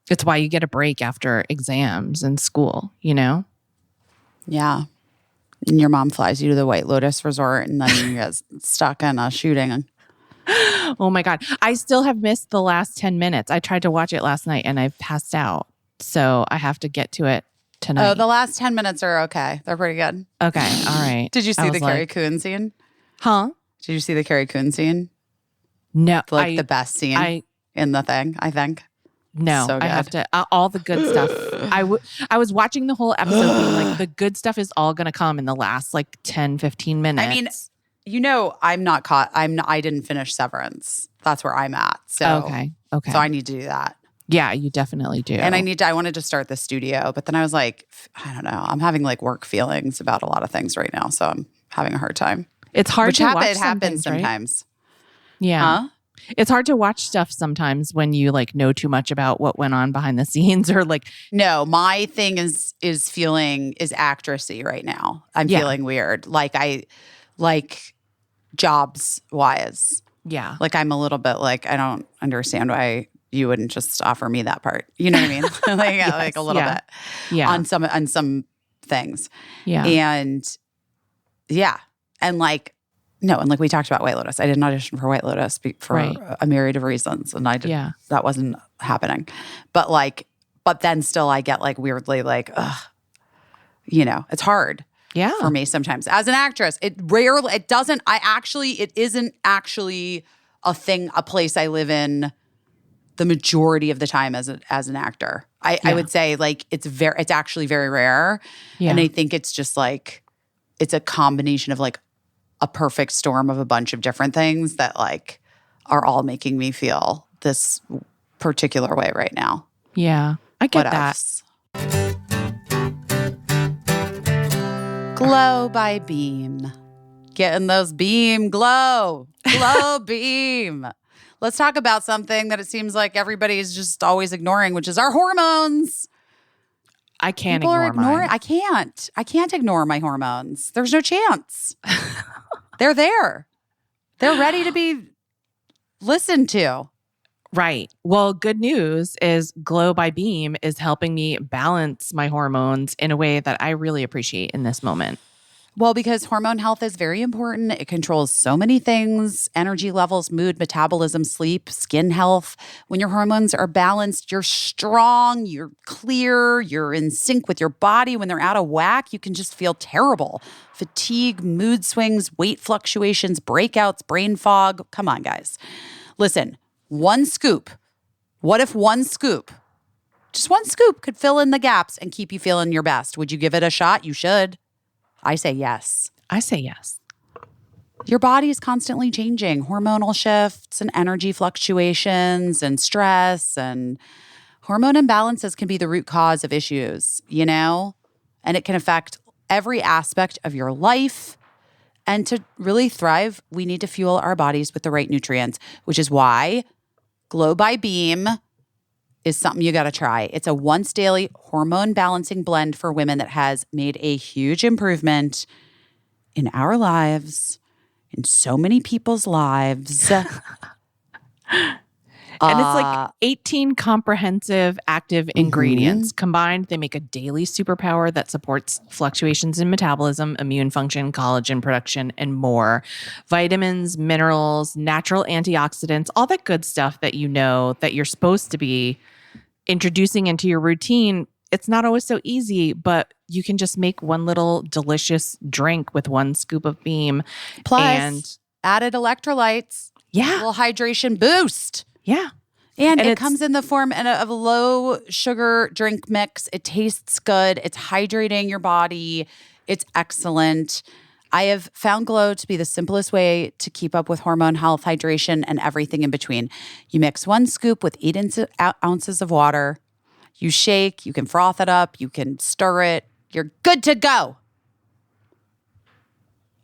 It's why you get a break after exams in school, you know? Yeah. And your mom flies you to the White Lotus Resort and then you get stuck in a shooting. Oh my God. I still have missed the last 10 minutes. I tried to watch it last night and I've passed out. So I have to get to it tonight. Oh, the last 10 minutes are okay. They're pretty good. Okay. All right. Did you see I the was Carrie like, Coon scene? huh? Did you see the Carrie Coon scene? No. Like the best scene in the thing, I think. No, So I have good. to, all the good stuff. I was watching the whole episode being like, the good stuff is all going to come in the last like 10, 15 minutes. I mean, you know, I'm not caught. I didn't finish Severance. That's where I'm at. So, okay. So I need to do that. Yeah, you definitely do. And I wanted to start the studio, but then I was like, I don't know. I'm having like work feelings about a lot of things right now. So I'm having a hard time. It's hard Which to watch it happens things, right? sometimes. Yeah. Huh? It's hard to watch stuff sometimes when you like know too much about what went on behind the scenes, or like, No, my thing is actressy right now. I'm feeling weird. Like jobs wise. yeah. Like I'm a little bit like, I don't understand why you wouldn't just offer me that part. You know what I mean? Like, Yes, like a little bit. Yeah. On some things. Yeah. And yeah. And like, no, and like we talked about White Lotus. I didn't audition for White Lotus for a myriad of reasons. And that wasn't happening. But then still I get like weirdly like, ugh, you know, it's hard. Yeah. For me sometimes. As an actress, it isn't actually a place I live in the majority of the time as an actor. I would say like it's actually very rare. Yeah. And I think it's just like, it's a combination of like a perfect storm of a bunch of different things that like are all making me feel this particular way right now. Yeah, I get What that. else? Glow by Beam. Getting those Beam glow. Glow Beam. Let's talk about something that it seems like everybody's just always ignoring, which is our hormones. I can't People are ignore ignoring. mine. I can't ignore my hormones. There's no chance. They're there. They're ready to be listened to. Right. Well, good news is Glow by Beam is helping me balance my hormones in a way that I really appreciate in this moment. Well, because hormone health is very important. It controls so many things: energy levels, mood, metabolism, sleep, skin health. When your hormones are balanced, you're strong, you're clear, you're in sync with your body. When they're out of whack, you can just feel terrible. Fatigue, mood swings, weight fluctuations, breakouts, brain fog. Come on, guys. Listen, one scoop. What if one scoop, just one scoop, could fill in the gaps and keep you feeling your best? Would you give it a shot? You should. I say yes. I say yes. Your body is constantly changing. Hormonal shifts and energy fluctuations and stress and hormone imbalances can be the root cause of issues, and it can affect every aspect of your life. And to really thrive, we need to fuel our bodies with the right nutrients, which is why Glow by Beam is something you got to try. It's a once daily hormone balancing blend for women that has made a huge improvement in our lives, in so many people's lives. And it's like 18 comprehensive active ingredients. Combined, they make a daily superpower that supports fluctuations in metabolism, immune function, collagen production, and more. Vitamins, minerals, natural antioxidants, all that good stuff that you know that you're supposed to be introducing into your routine. It's not always so easy, but you can just make one little delicious drink with one scoop of Beam. Plus, And added electrolytes, a yeah, little hydration boost. yeah. And it it's- comes in the form of a low sugar drink mix. It tastes good. It's hydrating your body. It's excellent. I have found Glow to be the simplest way to keep up with hormone health, hydration, and everything in between. You mix one scoop with 8 ounces of water. You shake. You can froth it up. You can stir it. You're good to go.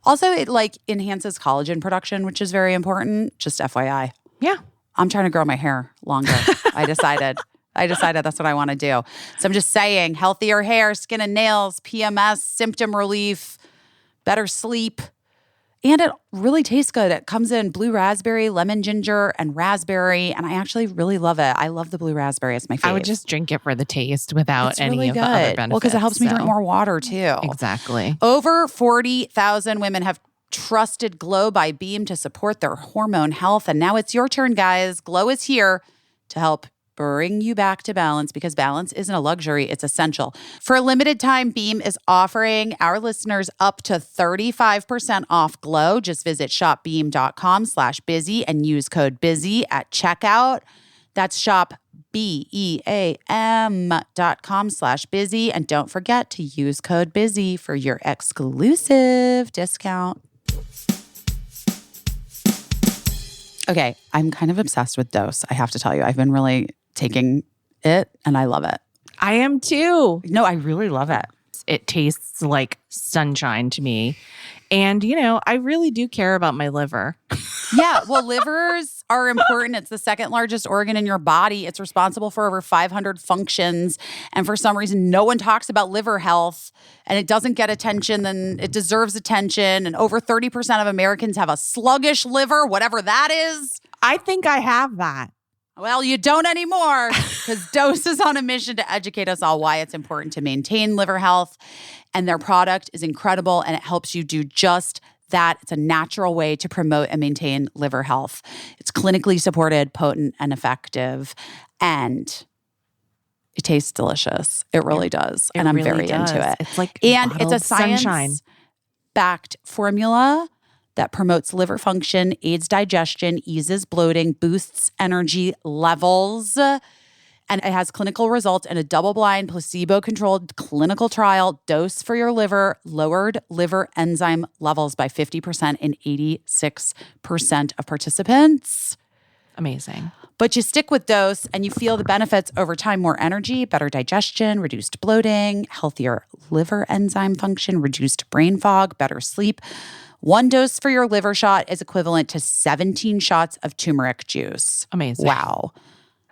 Also, it enhances collagen production, which is very important. Just FYI. Yeah. I'm trying to grow my hair longer. I decided that's what I want to do. So I'm just saying, healthier hair, skin and nails, PMS, symptom relief, better sleep. And it really tastes good. It comes in blue raspberry, lemon ginger, and raspberry. And I actually really love it. I love the blue raspberry. It's my favorite. I would just drink it for the taste without It's any really of good. the other benefits. Well, because it helps me drink so- more water too. Exactly. Over 40,000 women have trusted Glow by Beam to support their hormone health. And now it's your turn, guys. Glow is here to help bring you back to balance, because balance isn't a luxury, it's essential. For a limited time, Beam is offering our listeners up to 35% off Glow. Just visit shopbeam.com/busy and use code busy at checkout. That's shop BEAM.com/busy. And don't forget to use code busy for your exclusive discount. Okay, I'm kind of obsessed with Dose. I have to tell you, I've been really taking it and I love it. I am too. No, I really love it. It tastes like sunshine to me. And, I really do care about my liver. Yeah, well, livers are important. It's the second largest organ in your body. It's responsible for over 500 functions. And for some reason, no one talks about liver health and it doesn't get attention, then it deserves attention. And over 30% of Americans have a sluggish liver, whatever that is. I think I have that. Well, you don't anymore, because Dose is on a mission to educate us all why it's important to maintain liver health. And their product is incredible, and it helps you do just that. It's a natural way to promote and maintain liver health. It's clinically supported, potent, and effective. And it tastes delicious. It really does. It and I'm really very does. into it. It's like and it's a bottled sunshine. science-backed formula that promotes liver function, aids digestion, eases bloating, boosts energy levels. And it has clinical results in a double-blind, placebo-controlled clinical trial. Dose for your liver lowered liver enzyme levels by 50% in 86% of participants. Amazing. But you stick with dose and you feel the benefits over time: more energy, better digestion, reduced bloating, healthier liver enzyme function, reduced brain fog, better sleep. One dose for your liver shot is equivalent to 17 shots of turmeric juice. Amazing. Wow.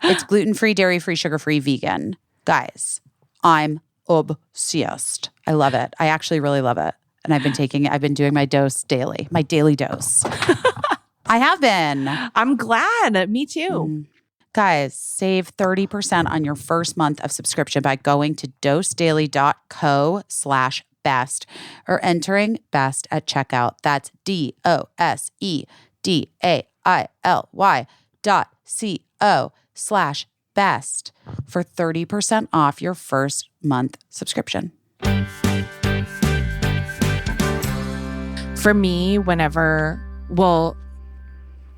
It's gluten-free, dairy-free, sugar-free, vegan. Guys, I'm obsessed. I love it. I actually really love it. And I've been doing my dose daily, my daily dose. I have been. I'm glad. Me too. Guys, save 30% on your first month of subscription by going to dosedaily.co/best or entering BEST at checkout. That's DOSEDAILY.co/best for 30% off your first month subscription. For me,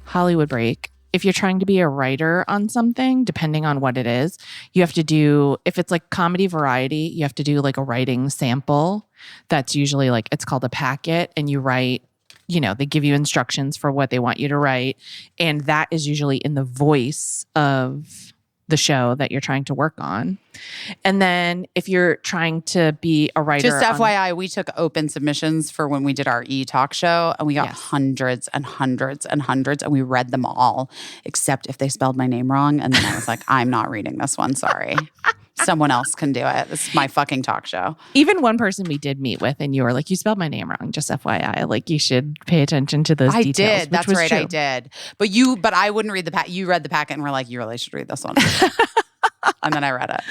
Hollywood break, if you're trying to be a writer on something, depending on what it is, you have to do, if it's like comedy variety, you have to do like a writing sample. That's usually like, it's called a packet, and you write, they give you instructions for what they want you to write. And that is usually in the voice of the show that you're trying to work on. And then if you're trying to be a writer. Just FYI, we took open submissions for when we did our talk show, and we got hundreds and hundreds and hundreds, and we read them all, except if they spelled my name wrong. And then I was like, I'm not reading this one. Sorry. Someone else can do it. This is my fucking talk show. Even one person we did meet with, and you were like, you spelled my name wrong, just FYI. Like, you should pay attention to those details. I did. That's right. True. I did. But I wouldn't read the packet. You read the packet and were like, you really should read this one. And then I read it.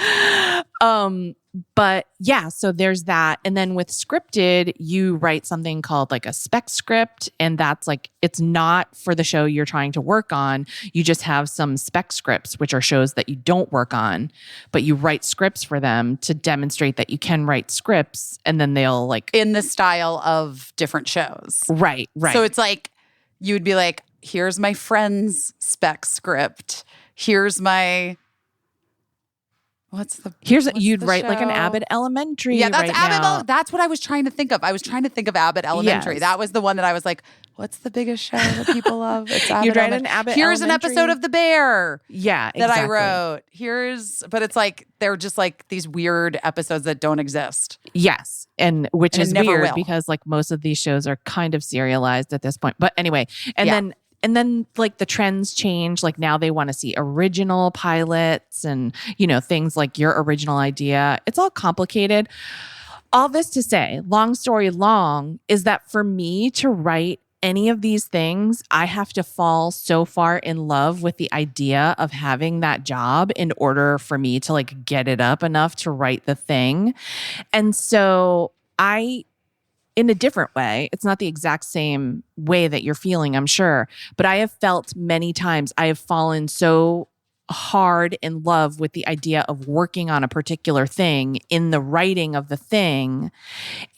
But yeah, so there's that. And then with scripted, you write something called like a spec script. And that's like, it's not for the show you're trying to work on. You just have some spec scripts, which are shows that you don't work on, but you write scripts for them to demonstrate that you can write scripts. And then they'll like. In the style of different shows. Right. So it's like, you would be like, here's my friend's spec script. Here's my... You'd write like an Abbott Elementary. Yeah, that's right Abbott. now. That's what I was trying to think of. I was trying to think of Abbott Elementary. Yes. That was the one that I was like, what's the biggest show that people love? It's Abbott You'd write Elementary. an Abbott Here's Elementary. an episode of The Bear. Yeah, that exactly. I wrote. But it's like they're just like these weird episodes that don't exist. Yes, and which is never weird will. because like most of these shows are kind of serialized at this point. But anyway, and then like the trends change. Like now they want to see original pilots and, things like your original idea. It's all complicated. All this to say, long story long, is that for me to write any of these things, I have to fall so far in love with the idea of having that job in order for me to like get it up enough to write the thing. And so in a different way, it's not the exact same way that you're feeling, I'm sure, but I have felt many times, I have fallen so hard in love with the idea of working on a particular thing in the writing of the thing.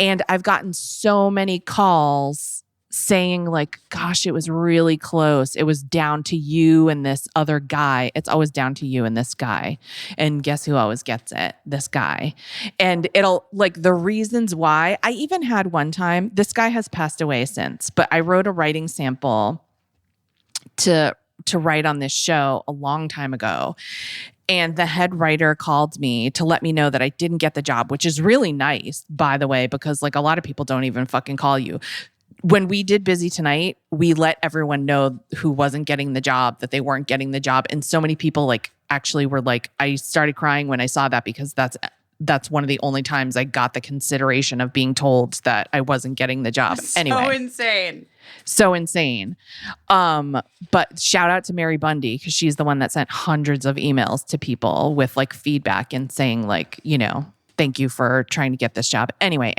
And I've gotten so many calls saying like, gosh, it was really close. It was down to you and this other guy. It's always down to you and this guy. And guess who always gets it? This guy. And it'll like the reasons why. I even had one time, this guy has passed away since, but I wrote a writing sample to write on this show a long time ago. And the head writer called me to let me know that I didn't get the job, which is really nice, by the way, because like a lot of people don't even fucking call you. When we did Busy Tonight, we let everyone know who wasn't getting the job, that they weren't getting the job. And so many people like actually were like, I started crying when I saw that because that's one of the only times I got the consideration of being told that I wasn't getting the job. Anyway. So insane. But shout out to Mary Bundy because she's the one that sent hundreds of emails to people with like feedback and saying like, thank you for trying to get this job. Anyway,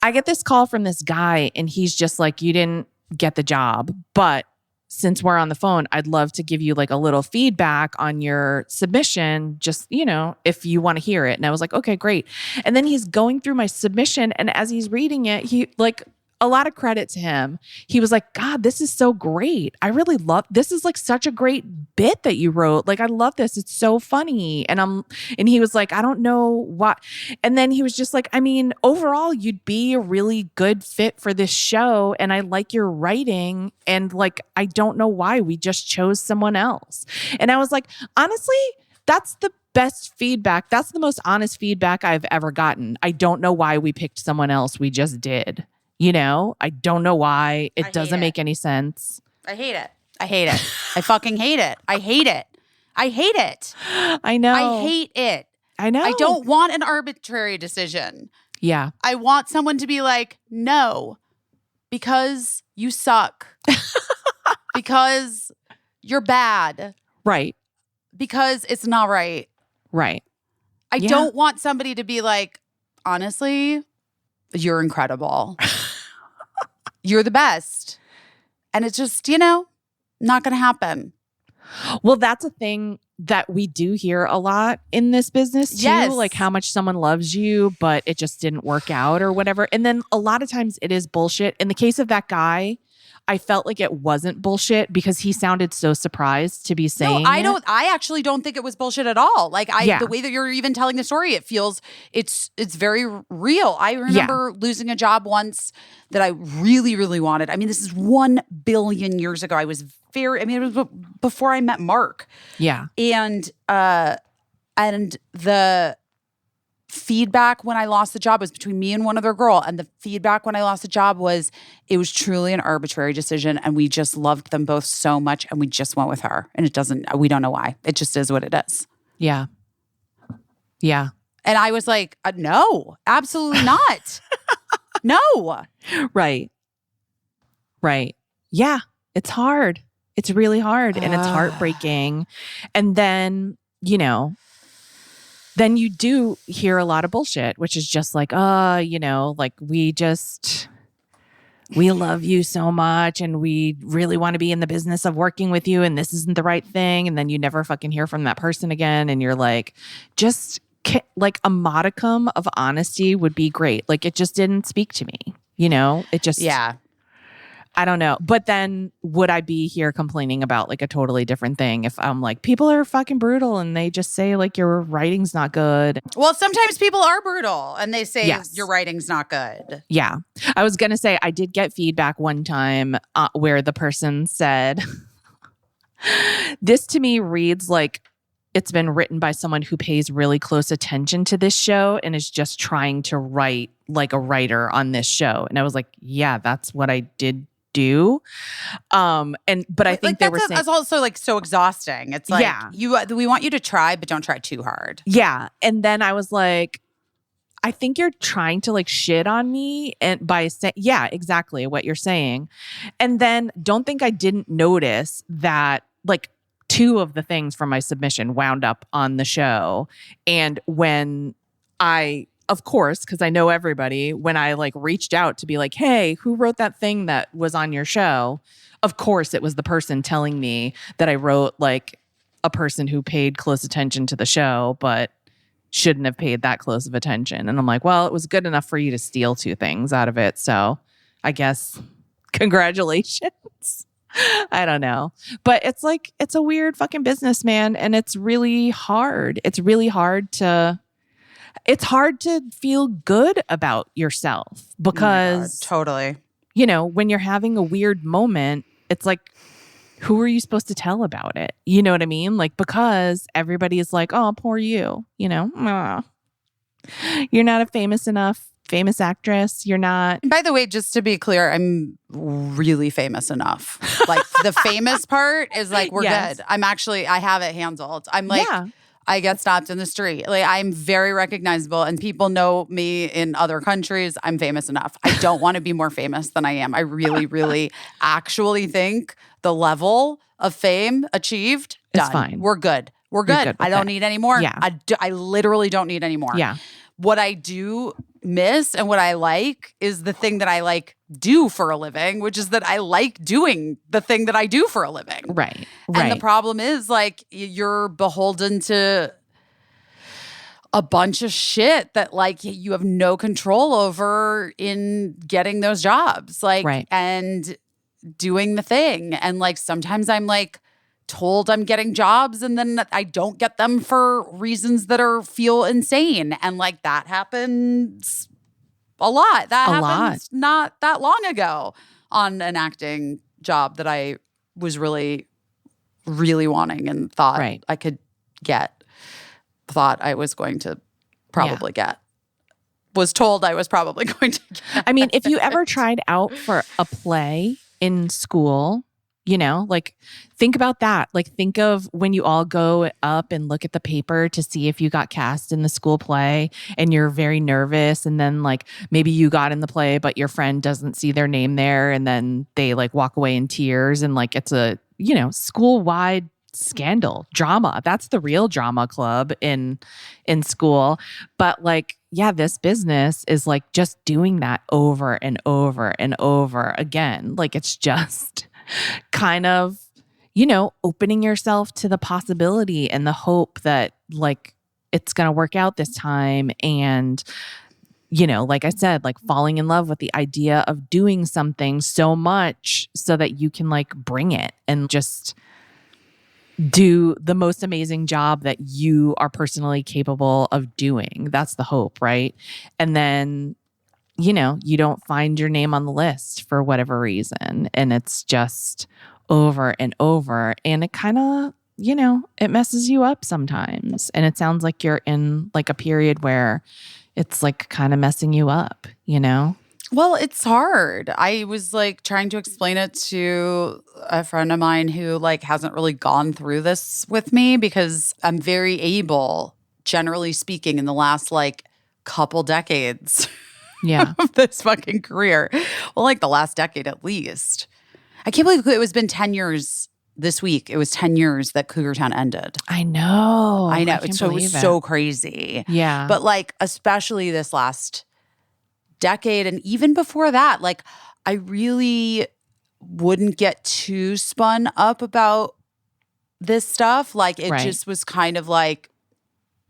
I get this call from this guy and he's just like, you didn't get the job, but since we're on the phone, I'd love to give you like a little feedback on your submission, just, if you want to hear it. And I was like, okay, great. And then he's going through my submission. And as he's reading it, he like, a lot of credit to him. He was like, God, this is so great. I really love this. Is like such a great bit that you wrote. Like, I love this. It's so funny. And he was like, I don't know what. And then he was just like, I mean, overall, you'd be a really good fit for this show. And I like your writing. And like, I don't know why we just chose someone else. And I was like, honestly, that's the best feedback. That's the most honest feedback I've ever gotten. I don't know why we picked someone else. We just did. You know, I don't know why. It doesn't make any sense. I hate it. I hate it. I fucking hate it. I hate it. I hate it. I know. I hate it. I know. I don't want an arbitrary decision. Yeah. I want someone to be like, no, because you suck. Because you're bad. Right. Because it's not right. Right. I don't want somebody to be like, honestly, you're incredible. You're the best. And it's just, not going to happen. Well, that's a thing that we do hear a lot in this business too. Yes. Like how much someone loves you, but it just didn't work out or whatever. And then a lot of times it is bullshit. In the case of that guy, I felt like it wasn't bullshit because he sounded so surprised to be saying No, I actually don't think it was bullshit at all. Like the way that you're even telling the story, it feels it's very real. I remember losing a job once that I really, really wanted. I mean, this is 1 billion years ago. It was before I met Mark. Yeah. And the feedback when I lost the job was between me and one other girl. And the feedback when I lost the job was it was truly an arbitrary decision. And we just loved them both so much. And we just went with her. And we don't know why. It just is what it is. Yeah. Yeah. And I was like, no, absolutely not. No. Right. Right. Yeah. It's hard. It's really hard and it's heartbreaking. And then, then you do hear a lot of bullshit, which is just like, like we love you so much and we really want to be in the business of working with you and this isn't the right thing. And then you never fucking hear from that person again. And you're like, just like a modicum of honesty would be great. Like it just didn't speak to me, it just, I don't know. But then would I be here complaining about like a totally different thing if I'm like, people are fucking brutal and they just say like your writing's not good? Well, sometimes people are brutal and they say your writing's not good. Yeah. I was going to say I did get feedback one time where the person said, this to me reads like it's been written by someone who pays really close attention to this show and is just trying to write like a writer on this show. And I was like, yeah, that's what I did do. But I think they were saying it's also like so exhausting. It's like we want you to try, but don't try too hard. Yeah. And then I was like, I think you're trying to like shit on me and by saying, yeah, exactly what you're saying. And then don't think I didn't notice that like 2 of the things from my submission wound up on the show. And when of course, because I know everybody, when I like reached out to be like, hey, who wrote that thing that was on your show? Of course, it was the person telling me that I wrote like a person who paid close attention to the show, but shouldn't have paid that close of attention. And I'm like, well, it was good enough for you to steal 2 things out of it. So I guess congratulations. I don't know. But it's like, it's a weird fucking business, man. And it's really hard. It's hard to feel good about yourself because totally, when you're having a weird moment, it's like, who are you supposed to tell about it? You know what I mean? Like, because everybody is like, oh, poor you, you're not a famous actress. You're not. By the way, just to be clear, I'm really famous enough. Like the famous part is like, we're good. I have it handled. I'm like, I get stopped in the street. Like I'm very recognizable and people know me in other countries. I'm famous enough. I don't want to be more famous than I am. I really, really actually think the level of fame achieved, done. It's fine. We're good. We're good. I don't need any more. Yeah. I literally don't need any more. Yeah. What I do miss and what I like is the thing that I like do for a living, which is that I like doing the thing that I do for a living. Right. And the problem is like you're beholden to a bunch of shit that like you have no control over in getting those jobs, like, Right. and doing the thing. And like, sometimes I'm like told I'm getting jobs and then I don't get them for reasons that feel insane. And like, that happens a lot. That A happens not that long ago on an acting job that I was really, really wanting and thought Right. I could get. Thought I was going to probably get. Was told I was probably going to get. I mean, if you ever tried out for a play in school, you know, like think about that. Like think of when you all go up and look at the paper to see if you got cast in the school play and you're very nervous. And then like maybe you got in the play, but your friend doesn't see their name there. And then they like walk away in tears and like it's a, you know, school-wide scandal drama. That's the real drama club in school. But like, yeah, this business is like just doing that over and over and over again. Like it's just kind of, you know, opening yourself to the possibility and the hope that like it's going to work out this time. And, you know, like I said, like falling in love with the idea of doing something so much so that you can like bring it and just do the most amazing job that you are personally capable of doing. That's the hope, right? And then, you know, you don't find your name on the list for whatever reason. And it's just over and over. And it kind of, you know, it messes you up sometimes. And it sounds like you're in like a period where it's like kind of messing you up, you know? Well, it's hard. I was like trying to explain it to a friend of mine who like hasn't really gone through this with me because I'm very able, generally speaking, in the last like couple decades Yeah. of this fucking career. Well, like the last decade at least. I can't believe it was been 10 years this week. It was 10 years that Cougar Town ended. I know. I know. can't It was believe it. so crazy. Yeah. But like, especially this last decade and even before that, like I really wouldn't get too spun up about this stuff. Like it Right. just was kind of like,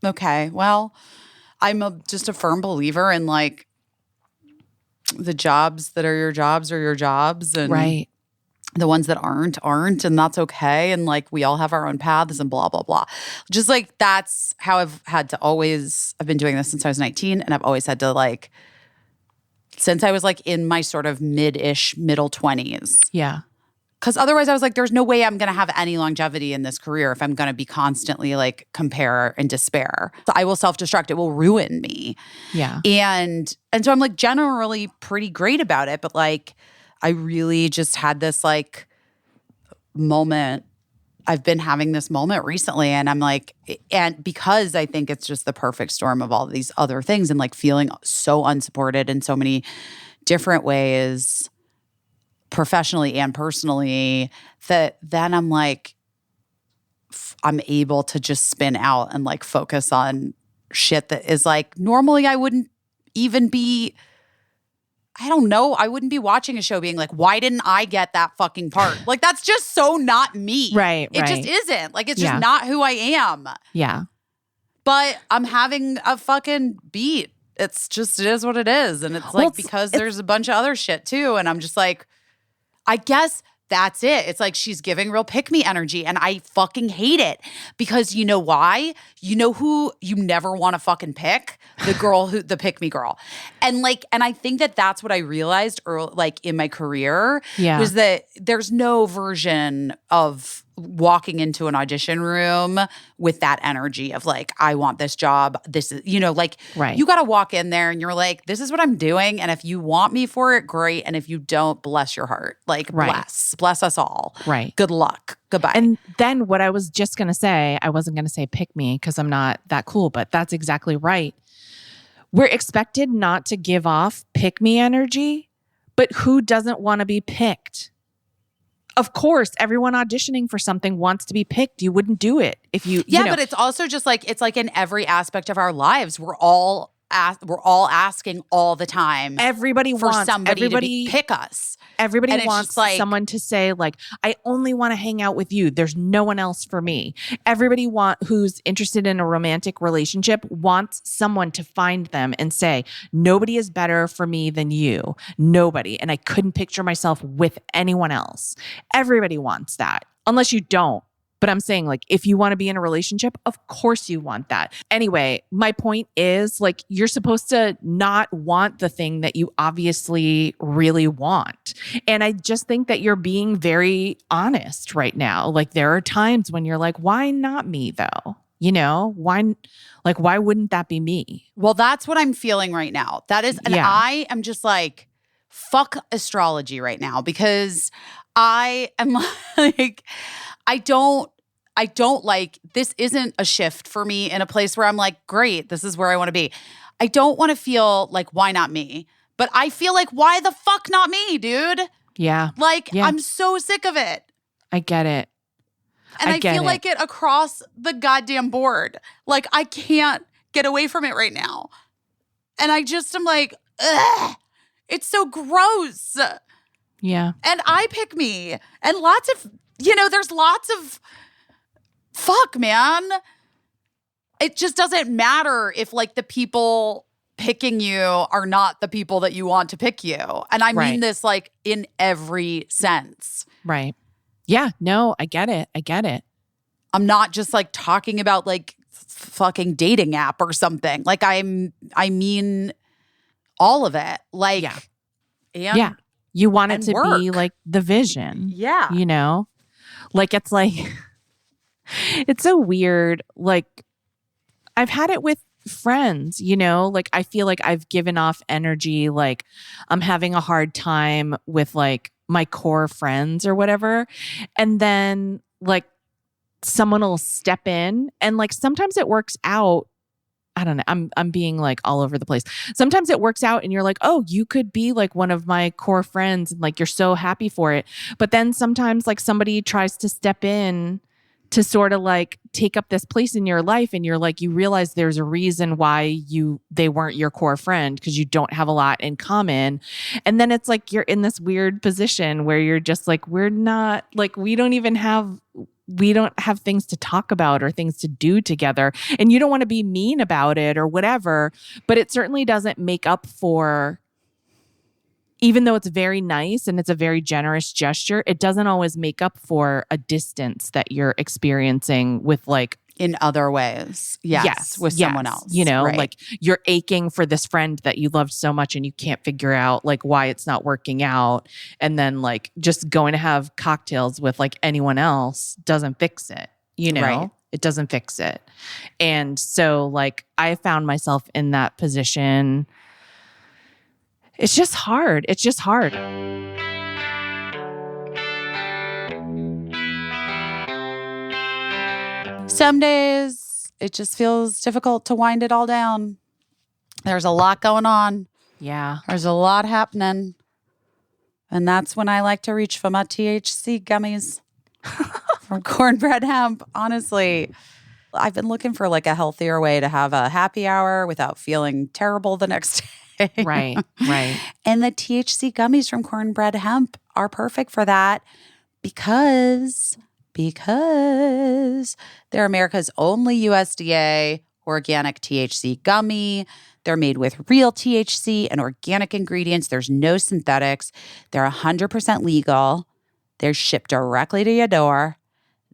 okay, well, I'm just a firm believer in like the jobs that are your jobs and Right. the ones that aren't, and that's okay. And like we all have our own paths and blah, blah, blah. Just like that's how I've been doing this since I was 19, and I've always had to like, since I was like in my sort of middle 20s. Yeah. Because otherwise I was like, there's no way I'm going to have any longevity in this career if I'm going to be constantly like compare and despair. So I will self-destruct. It will ruin me. Yeah. And so I'm like generally pretty great about it. But like I really just had this like moment. I've been having this moment recently, and I'm like, and because I think it's just the perfect storm of all these other things and like feeling so unsupported in so many different ways, professionally and personally, that then I'm like, I'm able to just spin out and like focus on shit that is like, normally I wouldn't even be, I don't know. I wouldn't be watching a show being like, why didn't I get that fucking part? Like, that's just so not me. Right, It just right. isn't. Like, it's Yeah. just not who I am. Yeah. But I'm having a fucking beat. It's just, it is what it is. And it's like, Well, because there's a bunch of other shit too. And I'm just like, I guess that's it. It's like she's giving real pick-me energy, and I fucking hate it. Because you know why? You know who you never want to fucking pick? The pick-me girl. And like, and I think that that's what I realized early, like in my career, Yeah. was that there's no version of walking into an audition room with that energy of like, I want this job. This is, you know, like Right. you got to walk in there and you're like, this is what I'm doing. And if you want me for it, great. And if you don't, bless your heart. Like, Right. bless us all. Right. Good luck. Goodbye. And then what I was just going to say, I wasn't going to say pick me because I'm not that cool, but that's exactly right. We're expected not to give off pick me energy, but who doesn't want to be picked? Of course, everyone auditioning for something wants to be picked. You wouldn't do it if you, yeah, you know. but it's also just like, it's like in every aspect of our lives, we're all we're all asking all the time Everybody for wants somebody to pick us. Everybody And it's wants just like- someone to say like, I only want to hang out with you. There's no one else for me. Everybody who's interested in a romantic relationship wants someone to find them and say, nobody is better for me than you. Nobody. And I couldn't picture myself with anyone else. Everybody wants that, unless you don't. But I'm saying, like, if you want to be in a relationship, of course you want that. Anyway, my point is, like, you're supposed to not want the thing that you obviously really want. And I just think that you're being very honest right now. Like, there are times when you're like, why not me, though? You know, why wouldn't that be me? Well, that's what I'm feeling right now. That is, and Yeah. I am just like, fuck astrology right now, because I am like, I don't like, this isn't a shift for me in a place where I'm like, great, this is where I want to be. I don't want to feel like, why not me? But I feel like, why the fuck not me, dude? Yeah. Like, Yeah. I'm so sick of it. I get it. And I get feel it. like it across the goddamn board. Like, I can't get away from it right now. And I just am like, ugh, it's so gross. Yeah. And I pick me. And lots of, there's lots of, fuck, man. It just doesn't matter if, like, the people picking you are not the people that you want to pick you. And I Right. mean this, like, in every sense. Right. Yeah. No, I get it. I get it. I'm not just, like, talking about, like, fucking dating app or something. Like, I mean all of it. Like, Yeah. and Yeah. You want it and to be work. like the vision. Yeah. You know? Like, it's like, it's so weird. Like, I've had it with friends, like, I feel like I've given off energy. Like, I'm having a hard time with, like, my core friends or whatever. And then, like, someone will step in and, like, sometimes it works out. I don't know. I'm being, like, all over the place. Sometimes it works out and you're like, oh, you could be, like, one of my core friends, and, like, you're so happy for it. But then sometimes, like, somebody tries to step in to sort of, like, take up this place in your life, and you're like, you realize there's a reason why they weren't your core friend, because you don't have a lot in common. And then it's like you're in this weird position where you're just like, we're not, like, we don't have things to talk about or things to do together. And you don't want to be mean about it or whatever, but it certainly doesn't make up for, even though it's very nice and it's a very generous gesture, it doesn't always make up for a distance that you're experiencing with, like, In other ways. Yes. With someone else. Right. Like, you're aching for this friend that you loved so much and you can't figure out, like, why it's not working out. And then, like, just going to have cocktails with, like, anyone else doesn't fix it, Right. It doesn't fix it. And so, like, I found myself in that position. It's just hard. It's just hard. Some days it just feels difficult to wind it all down. There's a lot going on. Yeah. There's a lot happening. And that's when I like to reach for my THC gummies from Cornbread Hemp. Honestly, I've been looking for, like, a healthier way to have a happy hour without feeling terrible the next day. Right. Right. And the THC gummies from Cornbread Hemp are perfect for that because they're America's only USDA organic THC gummy. They're made with real THC and organic ingredients. There's no synthetics. They're 100% legal. They're shipped directly to your door.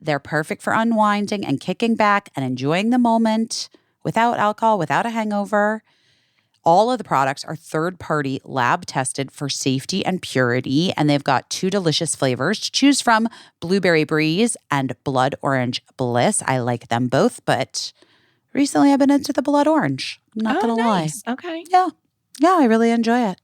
They're perfect for unwinding and kicking back and enjoying the moment without alcohol, without a hangover. All of the products are third-party lab tested for safety and purity, and they've got 2 delicious flavors to choose from: Blueberry Breeze and Blood Orange Bliss. I like them both, but recently I've been into the Blood Orange. I'm not going to lie. Okay. Yeah, I really enjoy it.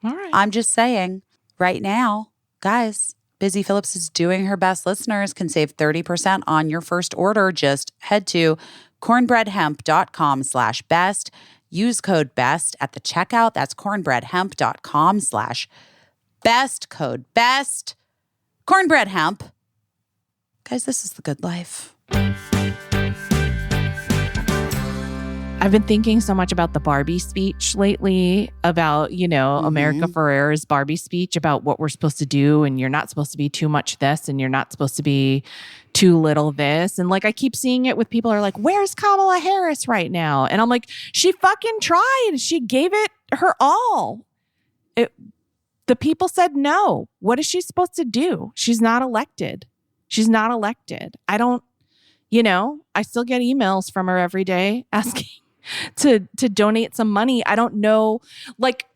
All right. I'm just saying, right now, guys, Busy Phillips is doing her best. Listeners can save 30% on your first order. Just head to cornbreadhemp.com/best. Use code BEST at the checkout. That's cornbreadhemp.com/best. Code BEST. Cornbread Hemp. Guys, this is the good life. I've been thinking so much about the Barbie speech lately, about, America Ferrera's Barbie speech about what we're supposed to do. And you're not supposed to be too much this and you're not supposed to be too little this. And like, I keep seeing it with people are like, where's Kamala Harris right now? And I'm like, she fucking tried. She gave it her all. The people said no. What is she supposed to do? She's not elected. She's not elected. I still get emails from her every day asking to donate some money. I don't know. Like,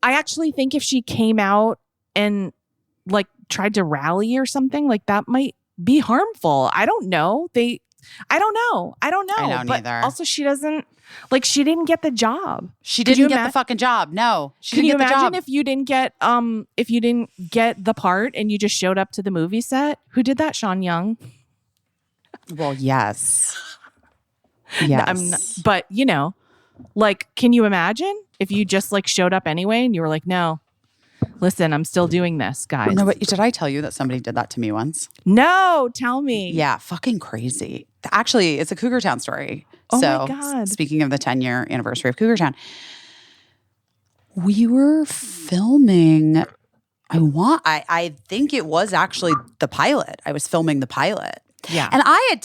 I actually think if she came out and like tried to rally or something, like that might be harmful. I don't know. I don't know. I don't but either. Also, she didn't get the job. She didn't get the fucking job. No. Can you imagine if you didn't get the part and you just showed up to the movie set? Who did that? Sean Young? Well, yes. Yes. But like, can you imagine if you just like showed up anyway and you were like, no, listen, I'm still doing this, guys. No, but did I tell you that somebody did that to me once? No, tell me. Yeah, fucking crazy. Actually, it's a Cougar Town story. Oh so, my God. Speaking of the 10-year anniversary of Cougar Town, we were filming. I think it was actually the pilot. I was filming the pilot. Yeah. And I had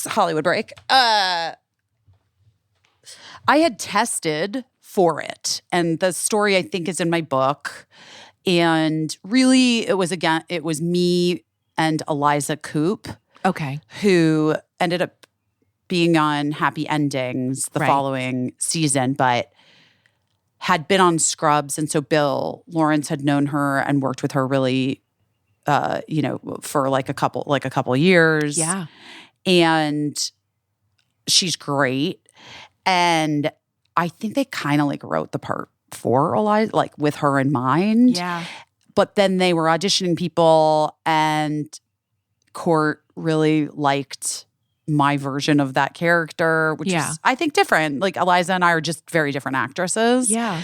Hollywood break. I had tested for it. And the story, I think, is in my book. And really, it was me and Eliza Coop. Okay. Who ended up being on Happy Endings the following season, but had been on Scrubs. And so Bill Lawrence had known her and worked with her really for like a couple years. Yeah. And she's great. And I think they kind of like wrote the part for Eliza, like with her in mind. Yeah. But then they were auditioning people and Court really liked my version of that character, which is, I think, different. Like Eliza and I are just very different actresses. Yeah.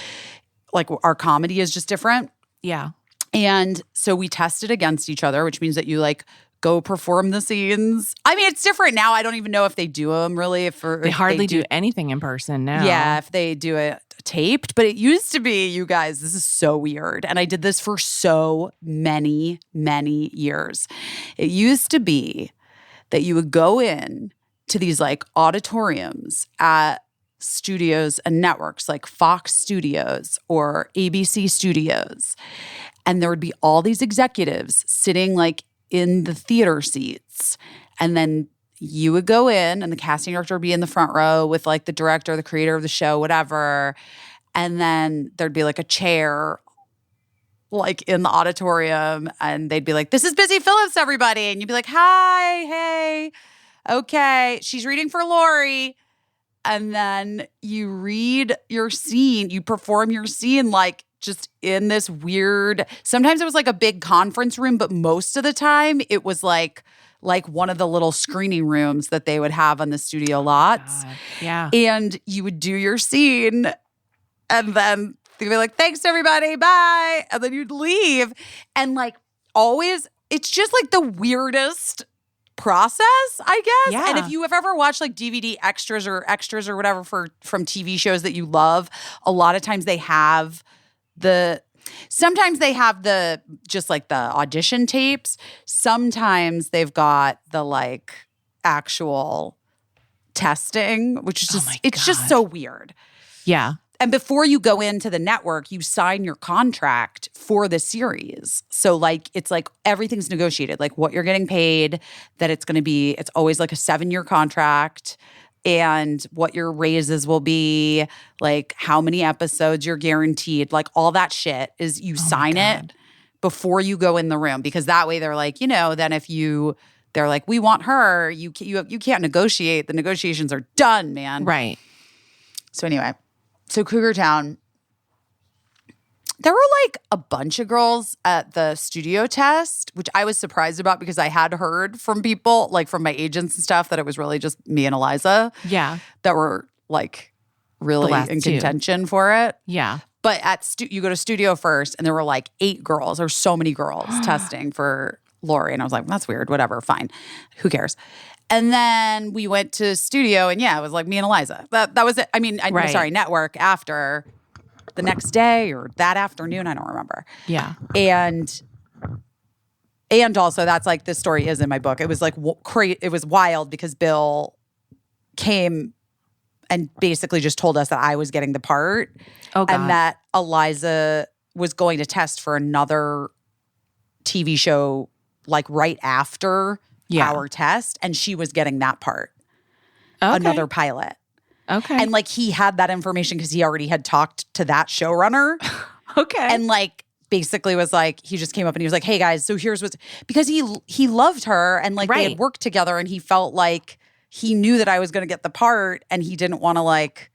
Like our comedy is just different. Yeah. And so we tested against each other, which means that you like go perform the scenes. I mean, it's different now. I don't even know if they do them really. They hardly do anything in person now. Yeah, if they do it taped. But it used to be, you guys, this is so weird. And I did this for so many, many years. It used to be that you would go in to these like auditoriums at studios and networks like Fox Studios or ABC Studios. And there would be all these executives sitting like in the theater seats. And then you would go in and the casting director would be in the front row with like the director, the creator of the show, whatever. And then there'd be like a chair like in the auditorium and they'd be like, this is Busy Phillips, everybody. And you'd be like, hi, hey, okay. She's reading for Lori. And then you read your scene, you perform your scene like just in this weird, sometimes it was like a big conference room, but most of the time it was like one of the little screening rooms that they would have on the studio lots. God. Yeah. And you would do your scene and then they'd be like, thanks everybody, bye. And then you'd leave. And like always, it's just like the weirdest process, I guess. Yeah. And if you have ever watched like DVD extras or whatever from TV shows that you love, a lot of times they have sometimes they have just like the audition tapes. Sometimes they've got the like actual testing, which is just, it's just so weird. Yeah. And before you go into the network, you sign your contract for the series. So like, it's like everything's negotiated, like what you're getting paid, that it's always like a 7-year contract, and what your raises will be, like how many episodes you're guaranteed, like all that shit is you sign it before you go in the room, because that way they're like, then if they're like, we want her, you can't negotiate. The negotiations are done, man. Right. So anyway, Cougar Town, there were like a bunch of girls at the studio test, which I was surprised about because I had heard from people, like from my agents and stuff, that it was really just me and Eliza. Yeah. That were like really in contention for it. Yeah. But you go to studio first and there were like 8 girls or so many girls testing for Lori. And I was like, that's weird, whatever, fine. Who cares? And then we went to studio, and it was like me and Eliza. That was it. I mean, Right. sorry, network after the next day or that afternoon. I don't remember. Yeah. And also, that's like, this story is in my book. It was like it was wild because Bill came and basically just told us that I was getting the part, Oh, God. and that Eliza was going to test for another TV show like right after our test, and she was getting that part, another pilot. Okay. And like, he had that information because he already had talked to that showrunner. Okay. And like, basically was like, he just came up and he was like, hey guys, so here's what's, because he loved her, and like they had worked together, and he felt like he knew that I was going to get the part, and he didn't want to like.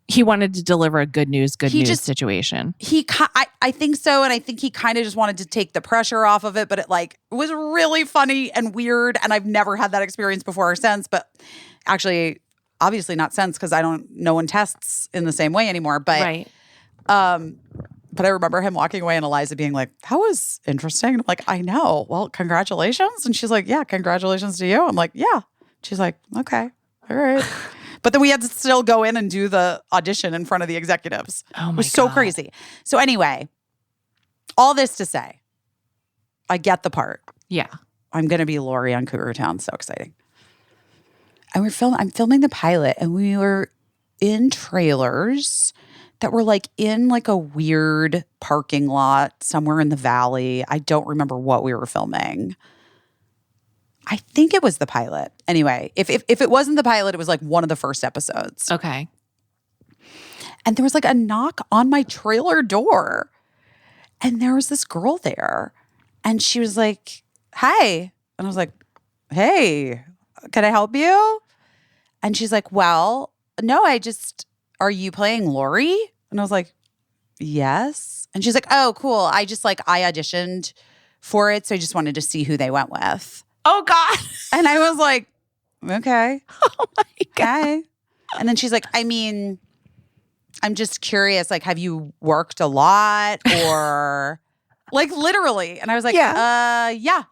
He wanted to deliver a good news situation. I think so. And I think he kind of just wanted to take the pressure off of it, but it like was really funny and weird. And I've never had that experience before or since, but actually, obviously not since, because no one tests in the same way anymore. But, but I remember him walking away and Eliza being like, that was interesting. And I'm like, I know. Well, congratulations. And she's like, yeah, congratulations to you. I'm like, yeah. She's like, okay. All right. But then we had to still go in and do the audition in front of the executives. Oh my God. It was so crazy. So anyway, all this to say, I get the part. Yeah. I'm going to be Lori on Cougar Town. So exciting. And I'm filming the pilot, and we were in trailers that were like in like a weird parking lot somewhere in the valley. I don't remember what we were filming. I think it was the pilot. Anyway, if it wasn't the pilot, it was like one of the first episodes. Okay. And there was like a knock on my trailer door. And there was this girl there. And she was like, hi. And I was like, hey, can I help you? And she's like, well, no, are you playing Lori? And I was like, yes. And she's like, oh, cool. I auditioned for it. So I just wanted to see who they went with. Oh, God. And I was like, okay. Oh, my God. Okay. And then she's like, I mean, I'm just curious, like, have you worked a lot or like literally? And I was like, yeah.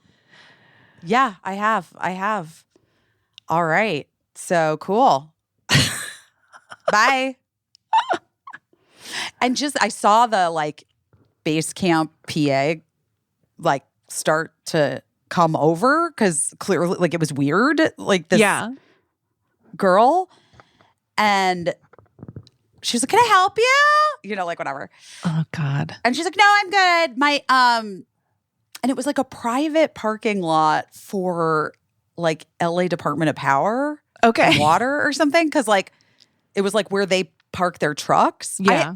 Yeah, I have. All right. So cool. Bye. And I saw the like base camp PA like start to come over because clearly like it was weird, like this girl, and she was like, can I help you, like whatever. Oh, God. And she's like, no, I'm good. And it was like a private parking lot for like LA Department of Power and Water or something, because like it was like where they park their trucks. I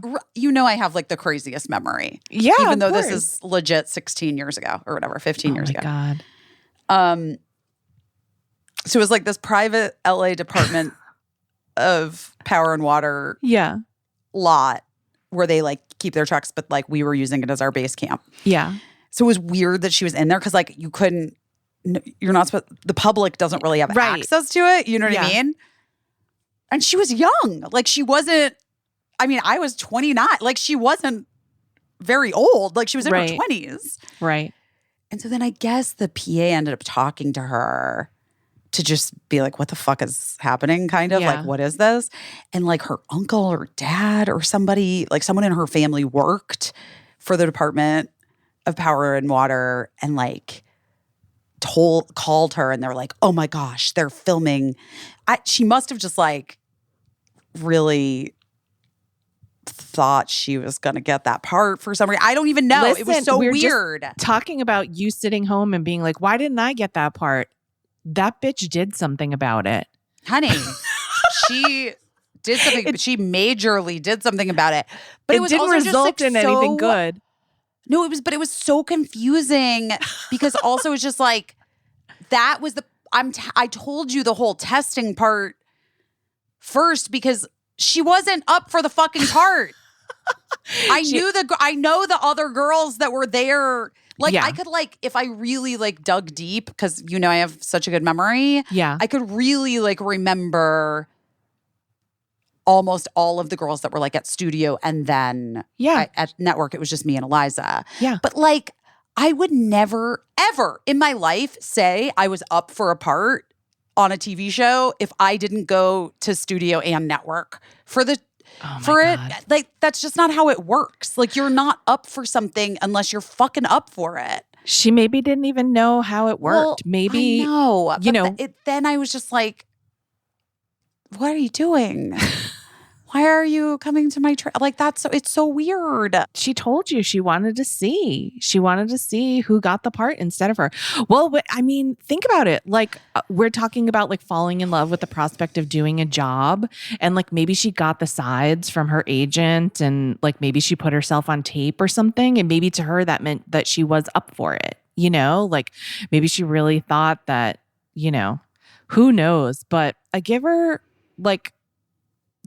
have like the craziest memory. Yeah, even though this is legit 16 years ago or whatever, 15 years ago. Oh my God. So it was like this private LA Department of Power and Water lot where they like keep their trucks, but like we were using it as our base camp. Yeah. So it was weird that she was in there because like you're not supposed, the public doesn't really have access to it. You know what I mean? And she was young. Like she wasn't, I was 29. Like she wasn't very old. Like she was in her 20s. Right. And so then I guess the PA ended up talking to her to just be like, what the fuck is happening? Kind of like, what is this? And like her uncle or dad or somebody, like someone in her family worked for the Department of Power and Water and like called her and they were like, oh my gosh, they're filming. She must have just like really thought she was going to get that part for some reason. I don't even know. Listen, it was so weird. Talking about you sitting home and being like, why didn't I get that part? That bitch did something about it. Honey, she did something. She majorly did something about it. But it was didn't also result just, like, in anything good. No, but it was so confusing because also it's just like, that was I told you the whole testing part first because she wasn't up for the fucking part. I know the other girls that were there. Like I could like, if I really like dug deep, because I have such a good memory. Yeah. I could really like remember almost all of the girls that were like at studio and then at network, it was just me and Eliza. Yeah. But like, I would never, ever in my life say I was up for a part on a TV show if I didn't go to studio and network for the Oh my for it. God. Like, that's just not how it works. Like, you're not up for something unless you're fucking up for it. She maybe didn't even know how it worked. Well, Maybe I know, you but know. then I was just like, what are you doing? Why are you coming to my like, it's so weird. She told you she wanted to see. She wanted to see who got the part instead of her. Well, I mean, think about it. Like, we're talking about like falling in love with the prospect of doing a job. And like maybe she got the sides from her agent and like maybe she put herself on tape or something. And maybe to her that meant that she was up for it. You know, like maybe she really thought that, you know, who knows? But I give her like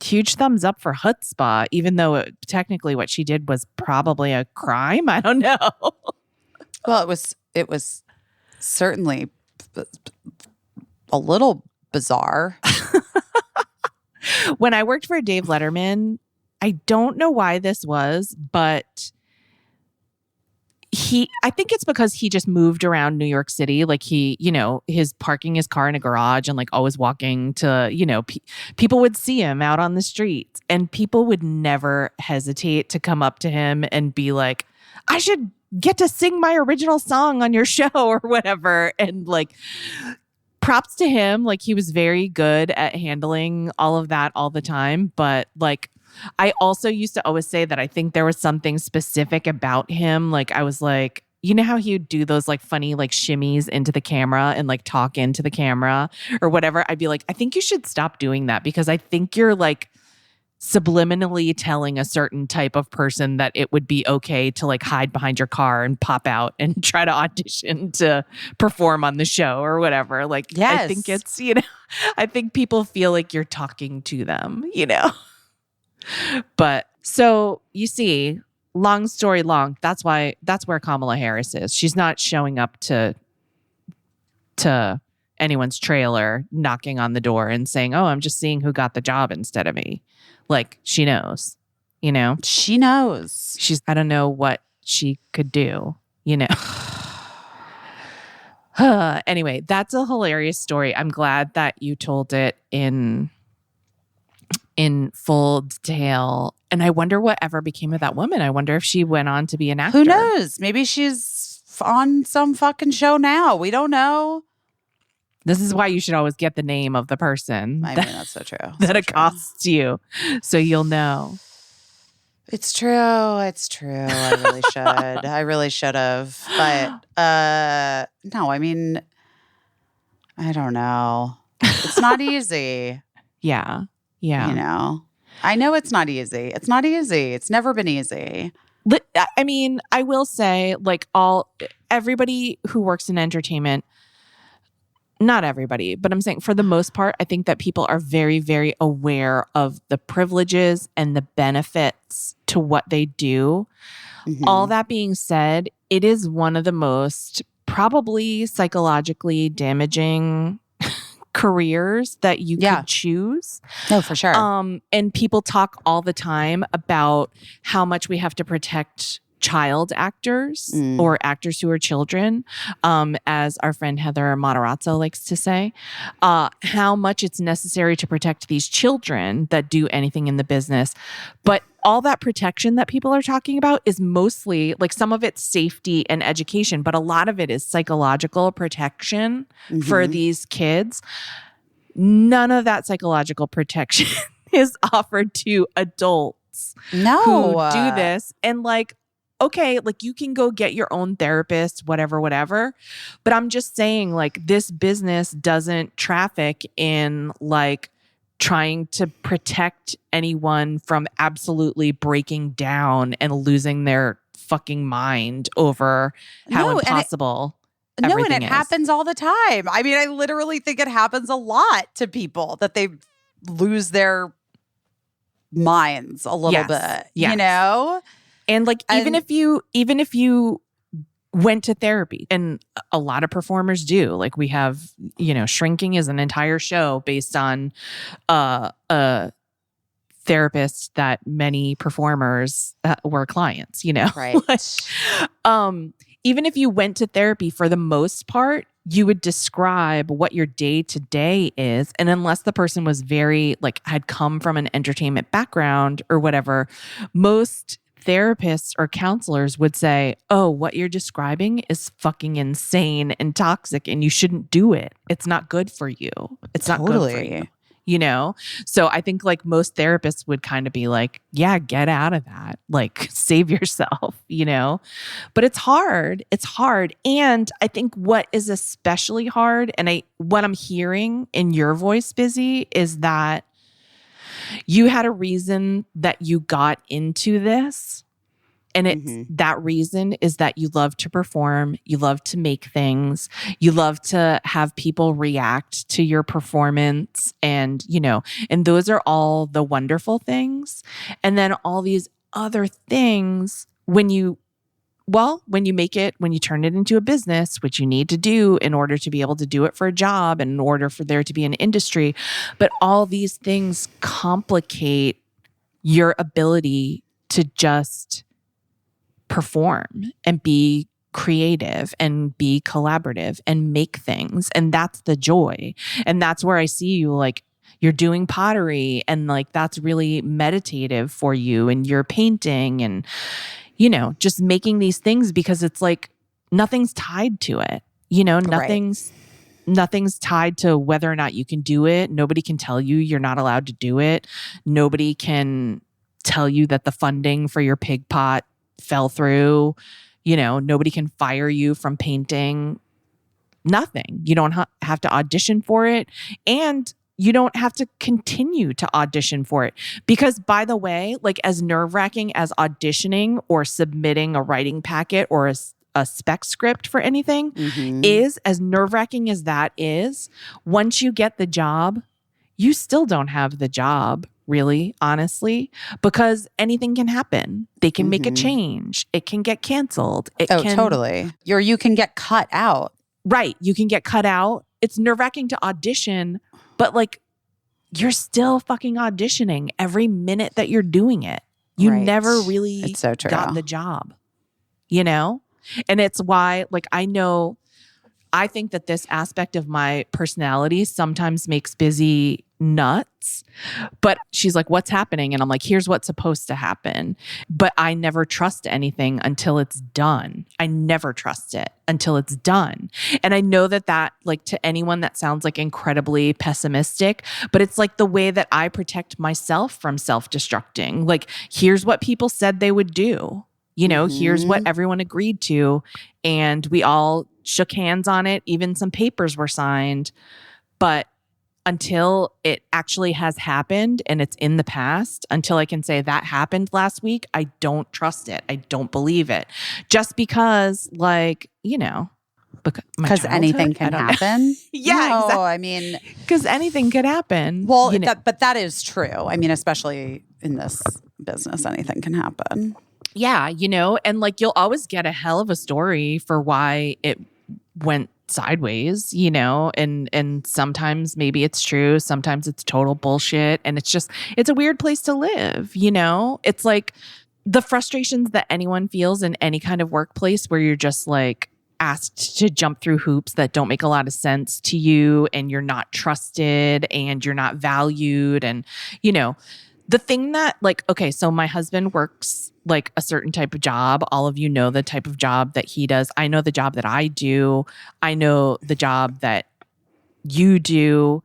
huge thumbs up for chutzpah, even though technically what she did was probably a crime. I don't know. Well, it was certainly a little bizarre. When I worked for Dave Letterman, I don't know why this was, but I think it's because he just moved around New York City. Like his parking his car in a garage and like always walking to, people would see him out on the streets and people would never hesitate to come up to him and be like, I should get to sing my original song on your show or whatever. And like, props to him. Like he was very good at handling all of that all the time. But like, I also used to always say that I think there was something specific about him. Like I was like, you know how he would do those like funny like shimmies into the camera and like talk into the camera or whatever. I'd be like, I think you should stop doing that because I think you're like subliminally telling a certain type of person that it would be okay to like hide behind your car and pop out and try to audition to perform on the show or whatever. Like, yes. I think it's, I think people feel like you're talking to them, But so you see, long story long, that's where Kamala Harris is. She's not showing up to anyone's trailer, knocking on the door and saying, "Oh, I'm just seeing who got the job instead of me." Like she knows, She knows. I don't know what she could do, Anyway, that's a hilarious story. I'm glad that you told it in full detail. And I wonder whatever became of that woman. I wonder if she went on to be an actor. Who knows? Maybe she's on some fucking show now. We don't know. This is why you should always get the name of the person. I mean, that's so true. That accosts you, so you'll know. It's true. It's true. I really should have. But no, I mean, I don't know. It's not easy. Yeah. I know it's not easy. It's not easy. It's never been easy. But I mean, I will say, like everybody who works in entertainment, not everybody, but I'm saying for the most part, I think that people are very, very aware of the privileges and the benefits to what they do. Mm-hmm. All that being said, it is one of the most probably psychologically damaging careers that you could choose. No, for sure. And people talk all the time about how much we have to protect child actors or actors who are children, as our friend Heather Matarazzo likes to say, how much it's necessary to protect these children that do anything in the business. But all that protection that people are talking about is mostly like some of it's safety and education, but a lot of it is psychological protection for these kids. None of that psychological protection is offered to adults who do this. And like, okay, like you can go get your own therapist, whatever. But I'm just saying, like, this business doesn't traffic in like trying to protect anyone from absolutely breaking down and losing their fucking mind over how impossible everything is. Happens all the time. I mean, I literally think it happens a lot to people that they lose their minds a little bit, And like, even if you went to therapy, and a lot of performers do, like we have, Shrinking is an entire show based on a therapist that many performers were clients, Right. even if you went to therapy, for the most part, you would describe what your day to day is. And unless the person was very, like, had come from an entertainment background or whatever, most therapists or counselors would say, oh, what you're describing is fucking insane and toxic and you shouldn't do it. It's not good for you. It's not good for you. You know? So I think like most therapists would kind of be like, yeah, get out of that. Like save yourself, you know? But it's hard. It's hard. And I think what is especially hard, and what I'm hearing in your voice, Busy, is that you had a reason that you got into this. And it's that reason is that you love to perform, you love to make things, you love to have people react to your performance, and you know, and those are all the wonderful things. And then all these other things, when you make it, when you turn it into a business, which you need to do in order to be able to do it for a job and in order for there to be an industry, but all these things complicate your ability to just perform and be creative and be collaborative and make things. And that's the joy. And that's where I see you, like, you're doing pottery and like that's really meditative for you, and you're painting and, you know, just making these things because it's like nothing's tied to it. You know, nothing's tied to whether or not you can do it. Nobody can tell you you're not allowed to do it. Nobody can tell you that the funding for your pig pot fell through. You know, nobody can fire you from painting. Nothing. You don't have to audition for it. And you don't have to continue to audition for it. Because, by the way, like as nerve-wracking as auditioning or submitting a writing packet or a spec script for anything is, as nerve-wracking as that is, once you get the job, you still don't have the job, really, honestly, because anything can happen. They can make a change. It can get canceled. Totally. You can get cut out. Right. You can get cut out. It's nerve-wracking to audition, but like you're still fucking auditioning every minute that you're doing it. You never really got the job, you know? And it's why, like, I think that this aspect of my personality sometimes makes Busy nuts. But she's like, what's happening? And I'm like, here's what's supposed to happen. But I never trust anything until it's done. I never trust it until it's done. And I know that like to anyone that sounds like incredibly pessimistic, but it's like the way that I protect myself from self-destructing. Like, here's what people said they would do. You know, here's what everyone agreed to. And we all shook hands on it. Even some papers were signed. But until it actually has happened and it's in the past, until I can say that happened last week, I don't trust it. I don't believe it. Just because, like, you know, because anything can happen. Yeah, no, exactly. I mean, because anything could happen. Well, but that is true. I mean, especially in this business, anything can happen. Yeah, you know, and like you'll always get a hell of a story for why it went sideways, you know, and sometimes maybe it's true, sometimes it's total bullshit, and it's a weird place to live, you know? It's like the frustrations that anyone feels in any kind of workplace where you're just like asked to jump through hoops that don't make a lot of sense to you, and you're not trusted and you're not valued, and you know, the thing that, like, okay, so my husband works like a certain type of job. All of you know the type of job that he does. I know the job that I do. I know the job that you do.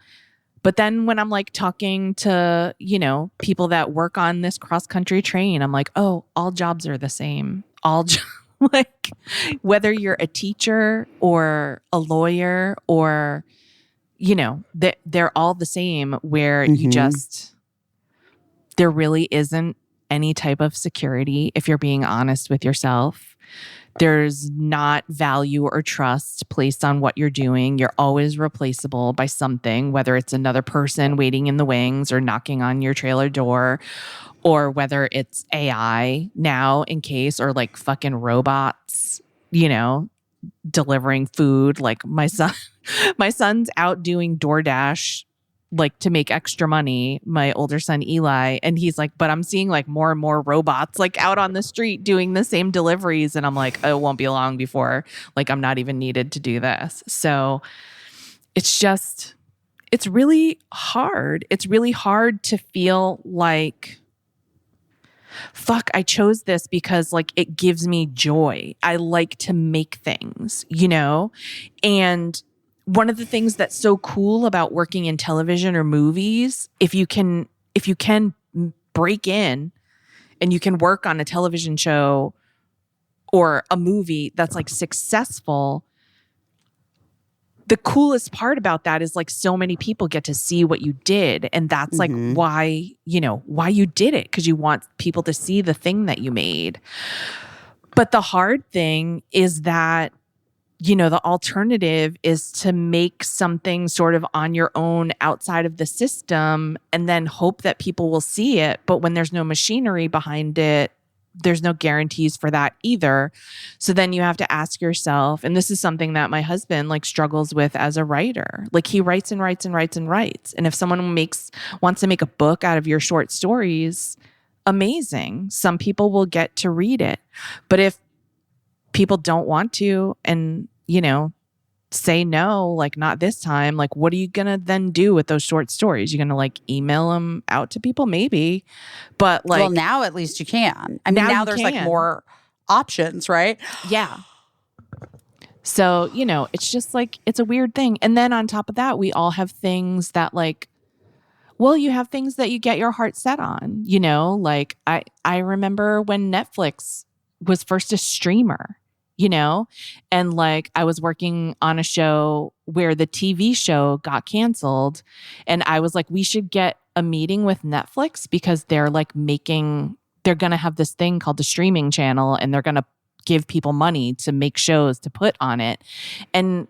But then when I'm like talking to, you know, people that work on this cross-country train, I'm like, oh, all jobs are the same. Like, whether you're a teacher or a lawyer or, you know, they're all the same, where you just... There really isn't any type of security if you're being honest with yourself. There's not value or trust placed on what you're doing. You're always replaceable by something, whether it's another person waiting in the wings or knocking on your trailer door, or whether it's AI now in case, or like fucking robots, you know, delivering food. Like my son's out doing DoorDash like to make extra money, my older son Eli, and he's like, but I'm seeing like more and more robots like out on the street doing the same deliveries, and I'm like, oh, it won't be long before like I'm not even needed to do this. So it's really hard. It's really hard to feel like, fuck, I chose this because like it gives me joy. I like to make things, And one of the things that's so cool about working in television or movies, if you can break in and you can work on a television show or a movie that's like successful, the coolest part about that is like so many people get to see what you did. And that's like why you did it, because you want people to see the thing that you made. But the hard thing is that, the alternative is to make something sort of on your own outside of the system and then hope that people will see it. But when there's no machinery behind it, there's no guarantees for that either. So then you have to ask yourself, and this is something that my husband like struggles with as a writer. Like he writes and writes and writes and writes. And if someone wants to make a book out of your short stories, amazing. Some people will get to read it. But if people don't want to and, say no, like not this time, like what are you going to then do with those short stories? You're going to like email them out to people? Maybe. But like, well, now at least you can. I mean, now there's like more options, right? Yeah. So, it's just like, it's a weird thing. And then on top of that, we all have things that like, well, you have things that you get your heart set on, like I remember when Netflix was first a streamer, and like I was working on a show where the TV show got canceled, and I was like, we should get a meeting with Netflix because they're like they're going to have this thing called the streaming channel, and they're going to give people money to make shows to put on it. And,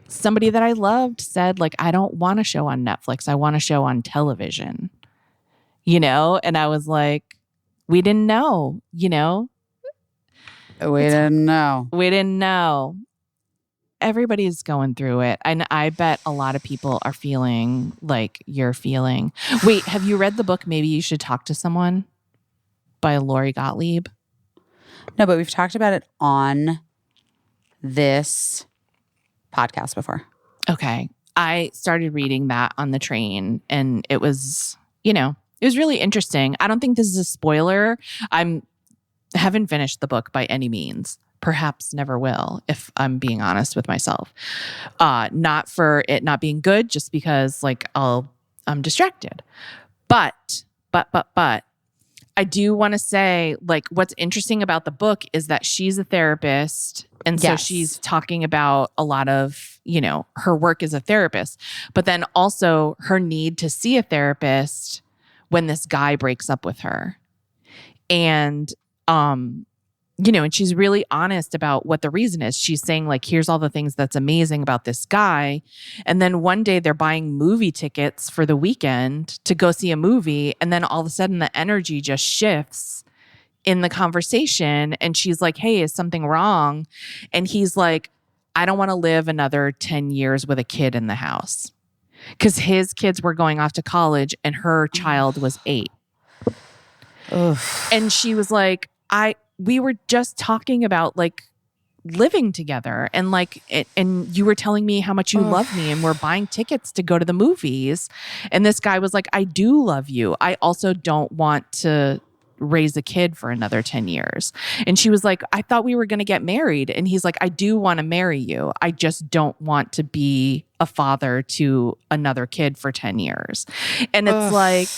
somebody that I loved said like, I don't want a show on Netflix. I want a show on television, and I was like, we didn't know, We didn't know. We didn't know. Everybody's going through it. And I bet a lot of people are feeling like you're feeling. Wait, have you read the book Maybe You Should Talk to Someone by Lori Gottlieb? No, but we've talked about it on this podcast before. Okay. I started reading that on the train, and it was, it was really interesting. I don't think this is a spoiler. Haven't finished the book by any means. Perhaps never will, if I'm being honest with myself. Not for it not being good, just because like I'm distracted. But I do want to say, like, what's interesting about the book is that she's a therapist. And so she's talking about a lot of, her work as a therapist, but then also her need to see a therapist when this guy breaks up with her. And, and she's really honest about what the reason is. She's saying like, here's all the things that's amazing about this guy. And then one day they're buying movie tickets for the weekend to go see a movie. And then all of a sudden the energy just shifts in the conversation. And she's like, hey, is something wrong? And he's like, I don't want to live another 10 years with a kid in the house. Because his kids were going off to college and her child was 8. And she was like, we were just talking about like living together and like and you were telling me how much you love me and we're buying tickets to go to the movies. And this guy was like, I do love you. I also don't want to raise a kid for another 10 years. And she was like, I thought we were going to get married. And he's like, I do want to marry you. I just don't want to be a father to another kid for 10 years. And it's like,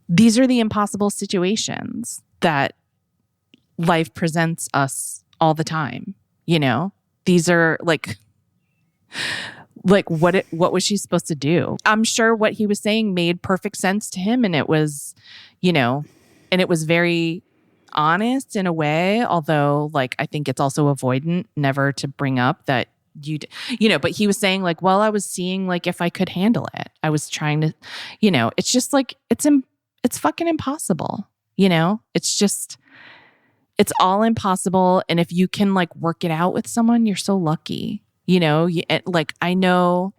these are the impossible situations that life presents us all the time. These are like what was she supposed to do? I'm sure what he was saying made perfect sense to him. And it was, and it was very honest in a way, although like, I think it's also avoidant never to bring up that but he was saying like, well, I was seeing like if I could handle it. I was trying to, it's just like, it's fucking impossible. It's all impossible. And if you can like work it out with someone, you're so lucky. Like I know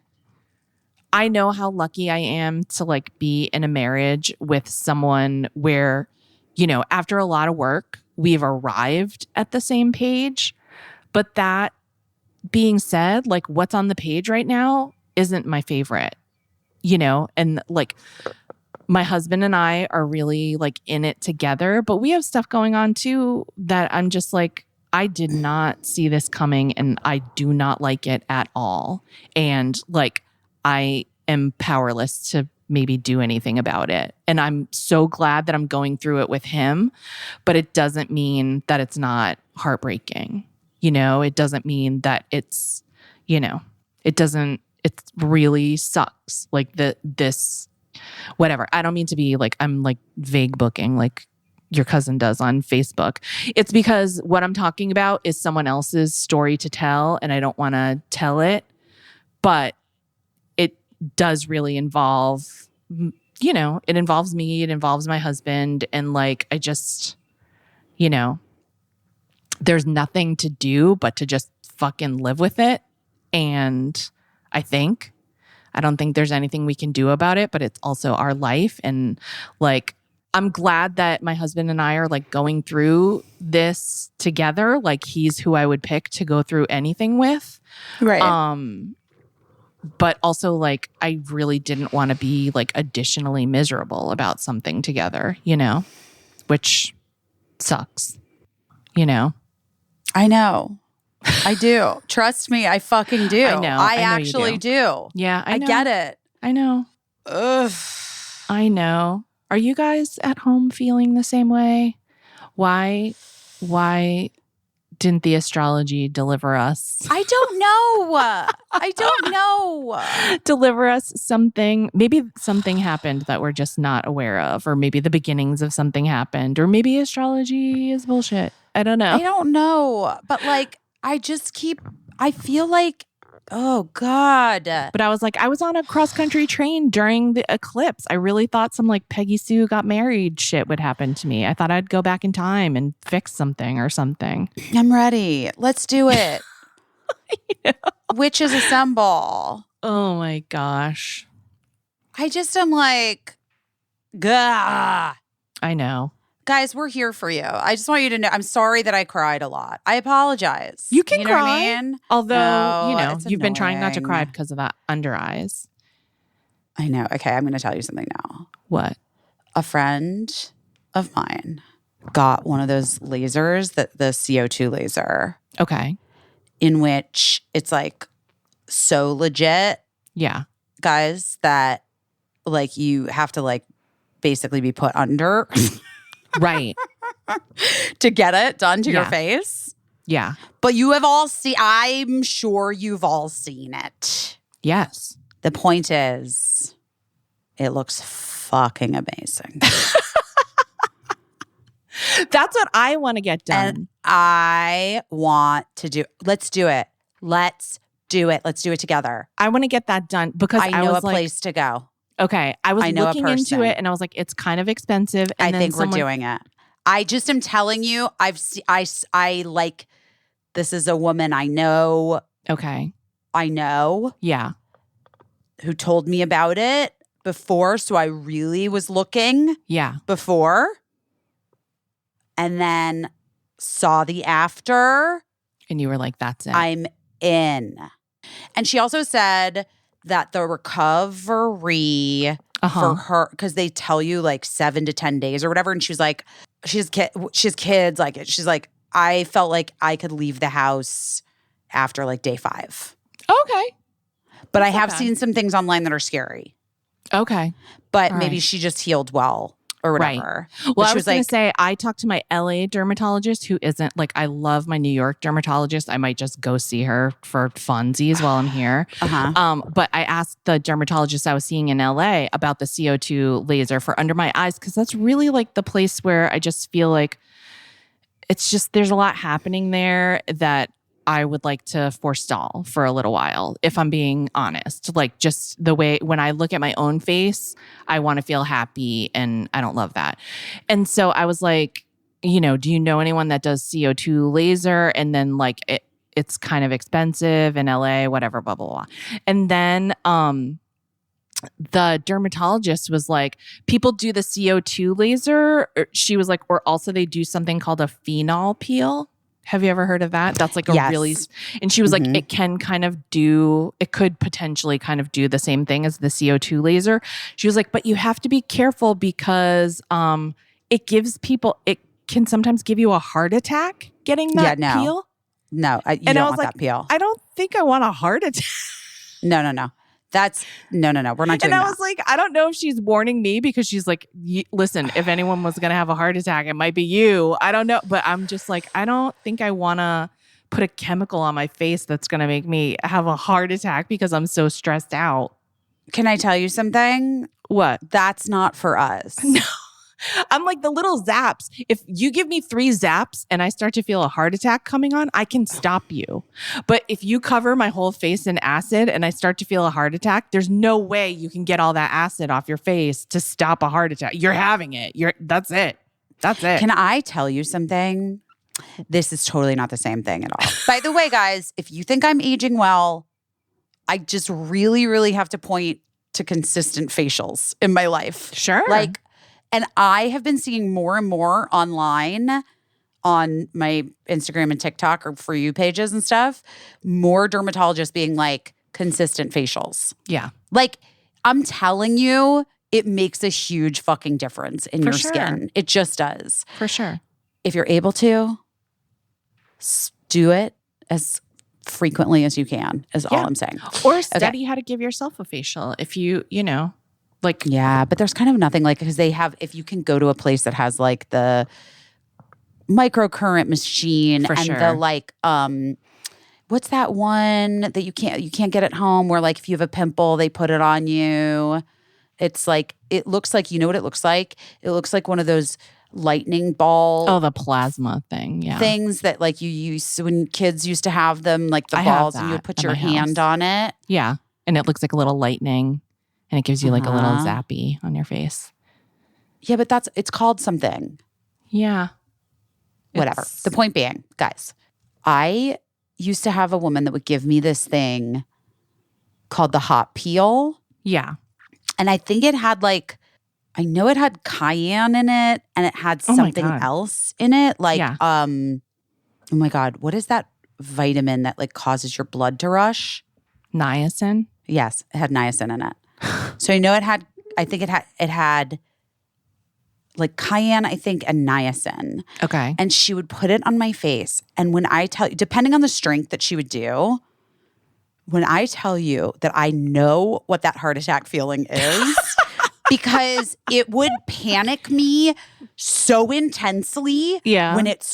I know how lucky I am to like be in a marriage with someone where, after a lot of work, we've arrived at the same page. But that being said, like what's on the page right now isn't my favorite, and like my husband and I are really like in it together, but we have stuff going on too that I'm just like, I did not see this coming and I do not like it at all. And like, I am powerless to maybe do anything about it. And I'm so glad that I'm going through it with him, but it doesn't mean that it's not heartbreaking. It doesn't mean that it's, it really sucks. Like this, whatever. I don't mean to be like, I'm like vague booking like your cousin does on Facebook. It's because what I'm talking about is someone else's story to tell and I don't want to tell it, but it does really involve, it involves me, it involves my husband. And like, I just, there's nothing to do but to just fucking live with it. And I don't think there's anything we can do about it, but it's also our life. And like, I'm glad that my husband and I are like going through this together. Like he's who I would pick to go through anything with. Right. But also like, I really didn't want to be like additionally miserable about something together, which sucks, I know. I do. Trust me, I fucking do. I know. I know actually you do. Yeah, I know. get it. I know. Ugh. I know. Are you guys at home feeling the same way? Why didn't the astrology deliver us? I don't know. I don't know. Deliver us something. Maybe something happened that we're just not aware of, or maybe the beginnings of something happened, or maybe astrology is bullshit. I don't know. I don't know. But like, I feel like, oh God. But I was like, I was on a cross-country train during the eclipse. I really thought some like Peggy Sue got married shit would happen to me. I thought I'd go back in time and fix something or something. I'm ready. Let's do it. Witches assemble. Oh my gosh. I just am like, gah. I know. Guys, we're here for you. I just want you to know, I'm sorry that I cried a lot. I apologize. You can know what cry. I mean? Although, No, it's you've been trying not to cry annoying. because of that under eyes. I know. Okay, I'm going to tell you something now. What? A friend of mine got one of those lasers, the CO2 laser, Okay. in which it's like so legit, Yeah. guys, that like you have to like basically be put under Right. to get it done to your Yeah. face. Yeah. But you have all seen, I'm sure you've all seen it. Yes. The point is, it looks fucking amazing. That's what I want to get done. And I want to do, let's do it. Let's do it. Let's do it together. I want to get that done because I know was a like, place to go. okay, I was I know a looking into person. it and I was like, it's kind of expensive. And I then think someone, we're doing it. I just am telling you, I like, this is a woman I know, Okay. Yeah. who told me about it before. So I really was looking Yeah. before and then saw the after. And you were like, that's it. I'm in. And she also said that the recovery for her, because they tell you like 7 to 10 days or whatever. And she was like, she has kids. Like, she's like, I felt like I could leave the house after like day 5. Okay. But I That's not have bad. seen some things online that are scary. Okay. But All maybe right. she just healed well or Right. whatever. Well, But I she was going like, to say, I talked to my LA dermatologist who isn't like, I love my New York dermatologist. I might just go see her for funsies while I'm here. But I asked the dermatologist I was seeing in LA about the CO2 laser for under my eyes, because that's really like the place where I just feel like it's just, there's a lot happening there that I would like to forestall for a little while, if I'm being honest. Like just the way when I look at my own face, I want to feel happy and I don't love that. And so I was like, do you know anyone that does CO2 laser? And then like it's kind of expensive in LA, whatever, blah, blah, blah. And then the dermatologist was like, people do the CO2 laser. She was like, or also they do something called a phenol peel. Have you ever heard of that? That's like a Yes. really, and she was Mhm. like, it could potentially kind of do the same thing as the CO2 laser. She was like, but you have to be careful because it can sometimes give you a heart attack getting that Yeah, no. peel. No, you And I don't was want like, that peel. I don't think I want a heart attack. No. That's no. We're not doing And I that. was like, I don't know if she's warning me because she's like, listen, if anyone was going to have a heart attack, it might be you. I don't know. But I'm just like, I don't think I want to put a chemical on my face that's going to make me have a heart attack because I'm so stressed out. Can I tell you something? What? That's not for us. No. I'm like the little zaps. If you give me 3 zaps and I start to feel a heart attack coming on, I can stop you. But if you cover my whole face in acid and I start to feel a heart attack, there's no way you can get all that acid off your face to stop a heart attack. You're having it. That's it. That's it. Can I tell you something? This is totally not the same thing at all. By the way, guys, if you think I'm aging well, I just really, really have to point to consistent facials in my life. Sure. Like, and I have been seeing more and more online on my Instagram and TikTok or For You pages and stuff, more dermatologists being like, consistent facials. Yeah. Like, I'm telling you, it makes a huge fucking difference in For your sure. skin. It just does. For sure. If you're able to, do it as frequently as you can, is all I'm saying. Or study how to give yourself a facial if like. Yeah, but there's kind of nothing like, because they have, if you can go to a place that has like the microcurrent machine For and sure. the like, what's that one that you can't get at home where like if you have a pimple, they put it on you. It's like, it looks like, you know what it looks like? It looks like one of those lightning ball Oh, the plasma thing. Yeah. things that like you use when kids used to have them, like the I have balls, and you would that put at your my hand house. on it. Yeah. And it looks like a little lightning and it gives you like a little Uh-huh. zappy on your face. Yeah, but it's called something. Yeah. Whatever. It's- The point being, guys, I used to have a woman that would give me this thing called the hot peel. Yeah. And I think it had like, I know it had cayenne in it and it had Oh my something God. else in it. Like, Yeah. oh my God, what is that vitamin that like causes your blood to rush? Niacin. Yes, it had niacin in it. So I know it had, I think it had like cayenne, I think, and niacin. Okay. And she would put it on my face. And when I tell you, depending on the strength that she would do, when I tell you that I know what that heart attack feeling is, because it would panic me so intensely Yeah. when it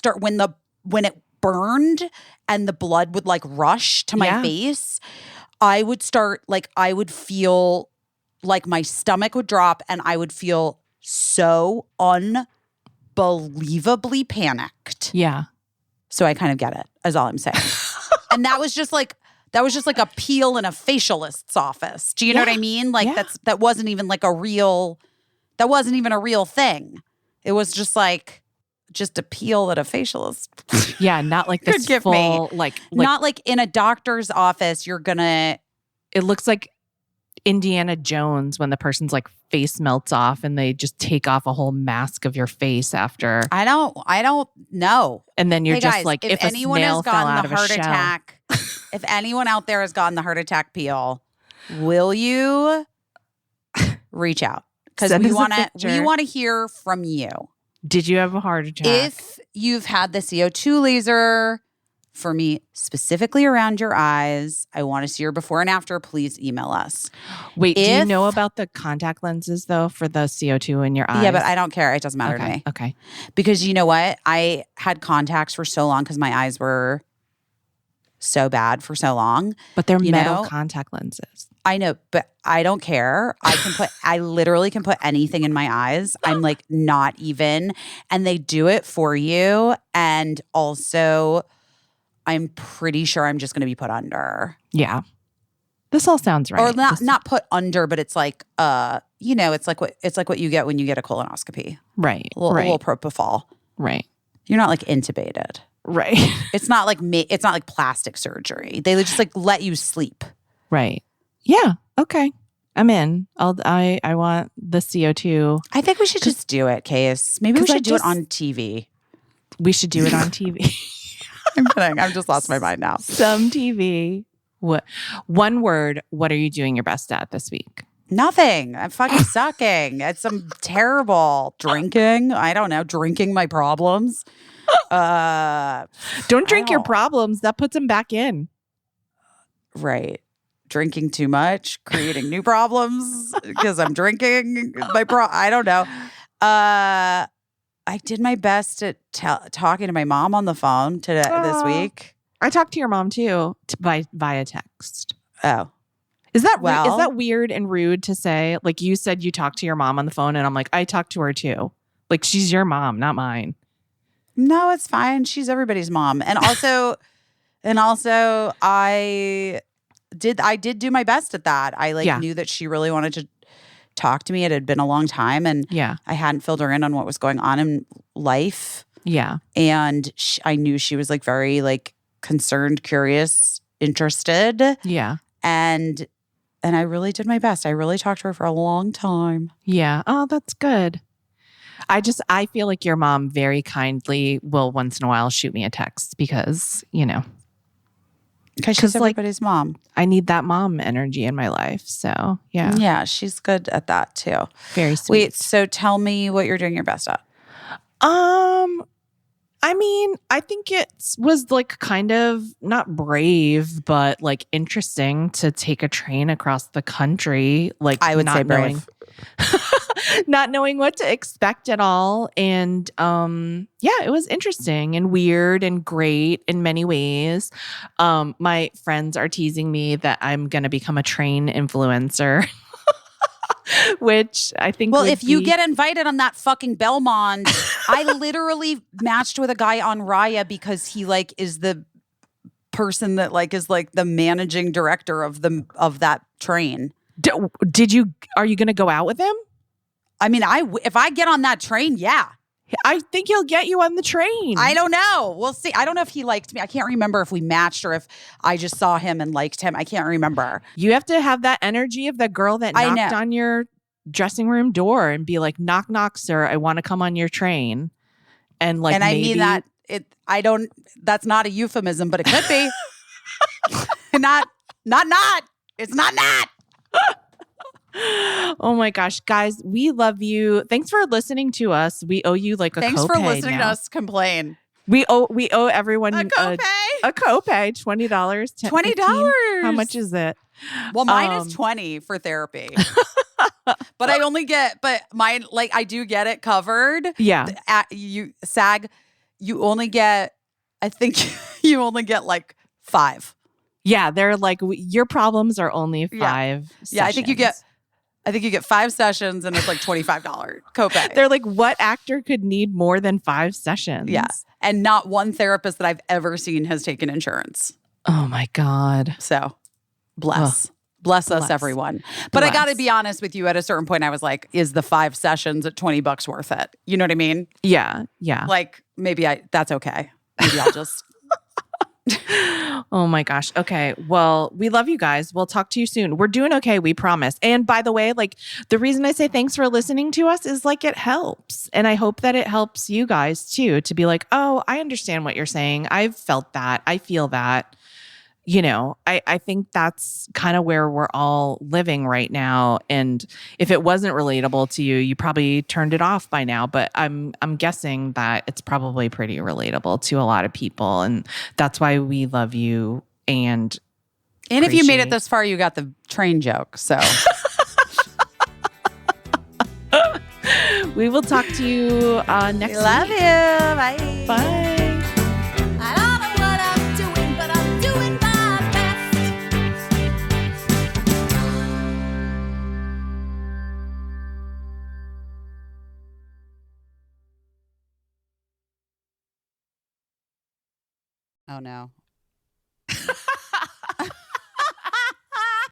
burned and the blood would like rush to my Yeah. face, I would feel like my stomach would drop and I would feel so unbelievably panicked. Yeah. So I kind of get it, is all I'm saying. And that was just like a peel in a facialist's office. Do you know what I mean? Like Yeah. that wasn't even a real thing. It was just a peel that a facialist. Yeah. Not like this Could give me. full, like Not like in a doctor's office, you're gonna. it looks like Indiana Jones when the person's like face melts off and they just take off a whole mask of your face after. I don't know. And then you're Hey just guys, like, if a anyone snail has fell gotten out the of a heart shell. attack, if anyone out there has gotten the heart attack peel, will you reach out? Because Send we us a want picture. to hear from you. Did you have a heart attack? If you've had the CO2 laser, for me specifically around your eyes, I want to see your before and after. Please email us. Wait, do you if- know about the contact lenses though for the CO2 in your eyes? Yeah, but I don't care. It doesn't matter to Okay. me. Okay. Because you know what? I had contacts for so long because my eyes were so bad for so long. But they're You metal know? contact lenses. I know, but I don't care. I literally can put anything in my eyes. I'm like not even. And they do it for you. And also, I'm pretty sure I'm just going to be put under. Yeah. This all sounds right. Or This- not put under, but it's like, it's like what you get when you get a colonoscopy. Right. A little Right. propofol. Right. You're not like intubated. Right. It's not like plastic surgery. They just like let you sleep. Right. Yeah. Okay. I'm in. I want the CO2. I think we should just do it, Case. Maybe we 'Cause I should do it just- on TV. We should do it on TV. I'm kidding. I've just lost my mind now. Some TV. What? One word. What are you doing your best at this week? Nothing. I'm fucking sucking. It's some terrible drinking. I don't know. Drinking my problems. Don't drink your don't- problems. That puts them back in. Right. Drinking too much, creating new problems because I'm drinking I don't know. I did my best at talking to my mom on the phone this Aw. week. I talked to your mom too via text. Oh, Is that Well- is that weird and rude to say? Like you said, you talked to your mom on the phone, and I'm like, I talked to her too. Like she's your mom, not mine. no, it's fine. She's everybody's mom. And also, I did do my best at that. I Yeah. knew that she really wanted to talk to me. It had been a long time, and Yeah, I hadn't filled her in on what was going on in life. yeah, And I knew she was very concerned, curious, interested, yeah, and I really did my best. I really talked to her for a long time. yeah. Oh, that's good. I feel like your mom very kindly will once in a while shoot me a text because Because 'Cause, she's everybody's mom. I need that mom energy in my life. So yeah, Yeah, she's good at that too. very sweet. Wait, so tell me what you're doing your best at. I mean, I think it was kind of not brave, but interesting to take a train across the country. I would not say brave. not knowing what to expect at all. And yeah, it was interesting and weird and great in many ways. My friends are teasing me that I'm going to become a train influencer. Which I think Well, would if you be- get invited on that fucking Belmont, I literally matched with a guy on Raya because he is the person that is the managing director of that train. Are you going to go out with him? I mean, if I get on that train, yeah. I think he'll get you on the train. I don't know. We'll see. I don't know if he liked me. I can't remember if we matched or if I just saw him and liked him. I can't remember. You have to have that energy of the girl that I knocked know. on your dressing room door and be like, knock, knock, sir. I want to come on your train. And and I maybe, mean that that's not a euphemism, but it could be. not. It's not. Oh my gosh, guys, we love you. Thanks for listening to us. We owe you a Thanks for copay listening now. to us complain. We owe everyone A copay. a copay, $20. $20. How much is it? Well, mine is 20 for therapy. But I only get, mine, I do get it covered. Yeah. You only get, I think you only get 5. Yeah, they're your problems are only 5 Yeah, I think you sessions. get 5 sessions and it's $25 copay. They're what actor could need more than 5 sessions? Yeah. And not one therapist that I've ever seen has taken insurance. Oh my God. So bless. Bless us, everyone. But I got to be honest with you. At a certain point, I was like, is the 5 sessions at $20 worth it? You know what I mean? Yeah. Yeah. Maybe that's okay. Maybe I'll just. Oh my gosh. Okay. Well, we love you guys. We'll talk to you soon. We're doing okay. We promise. And by the way, the reason I say thanks for listening to us is it helps. And I hope that it helps you guys too, to be oh, I understand what you're saying. I've felt that. I feel that. I think that's kind of where we're all living right now. And if it wasn't relatable to you, you probably turned it off by now. But I'm guessing that it's probably pretty relatable to a lot of people. And that's why we love you. And if you made it appreciate- this far, you got the train joke. So we will talk to you next love week. you. Bye. Bye. I don't know what I'm doing, but I'm doing my best. Oh no.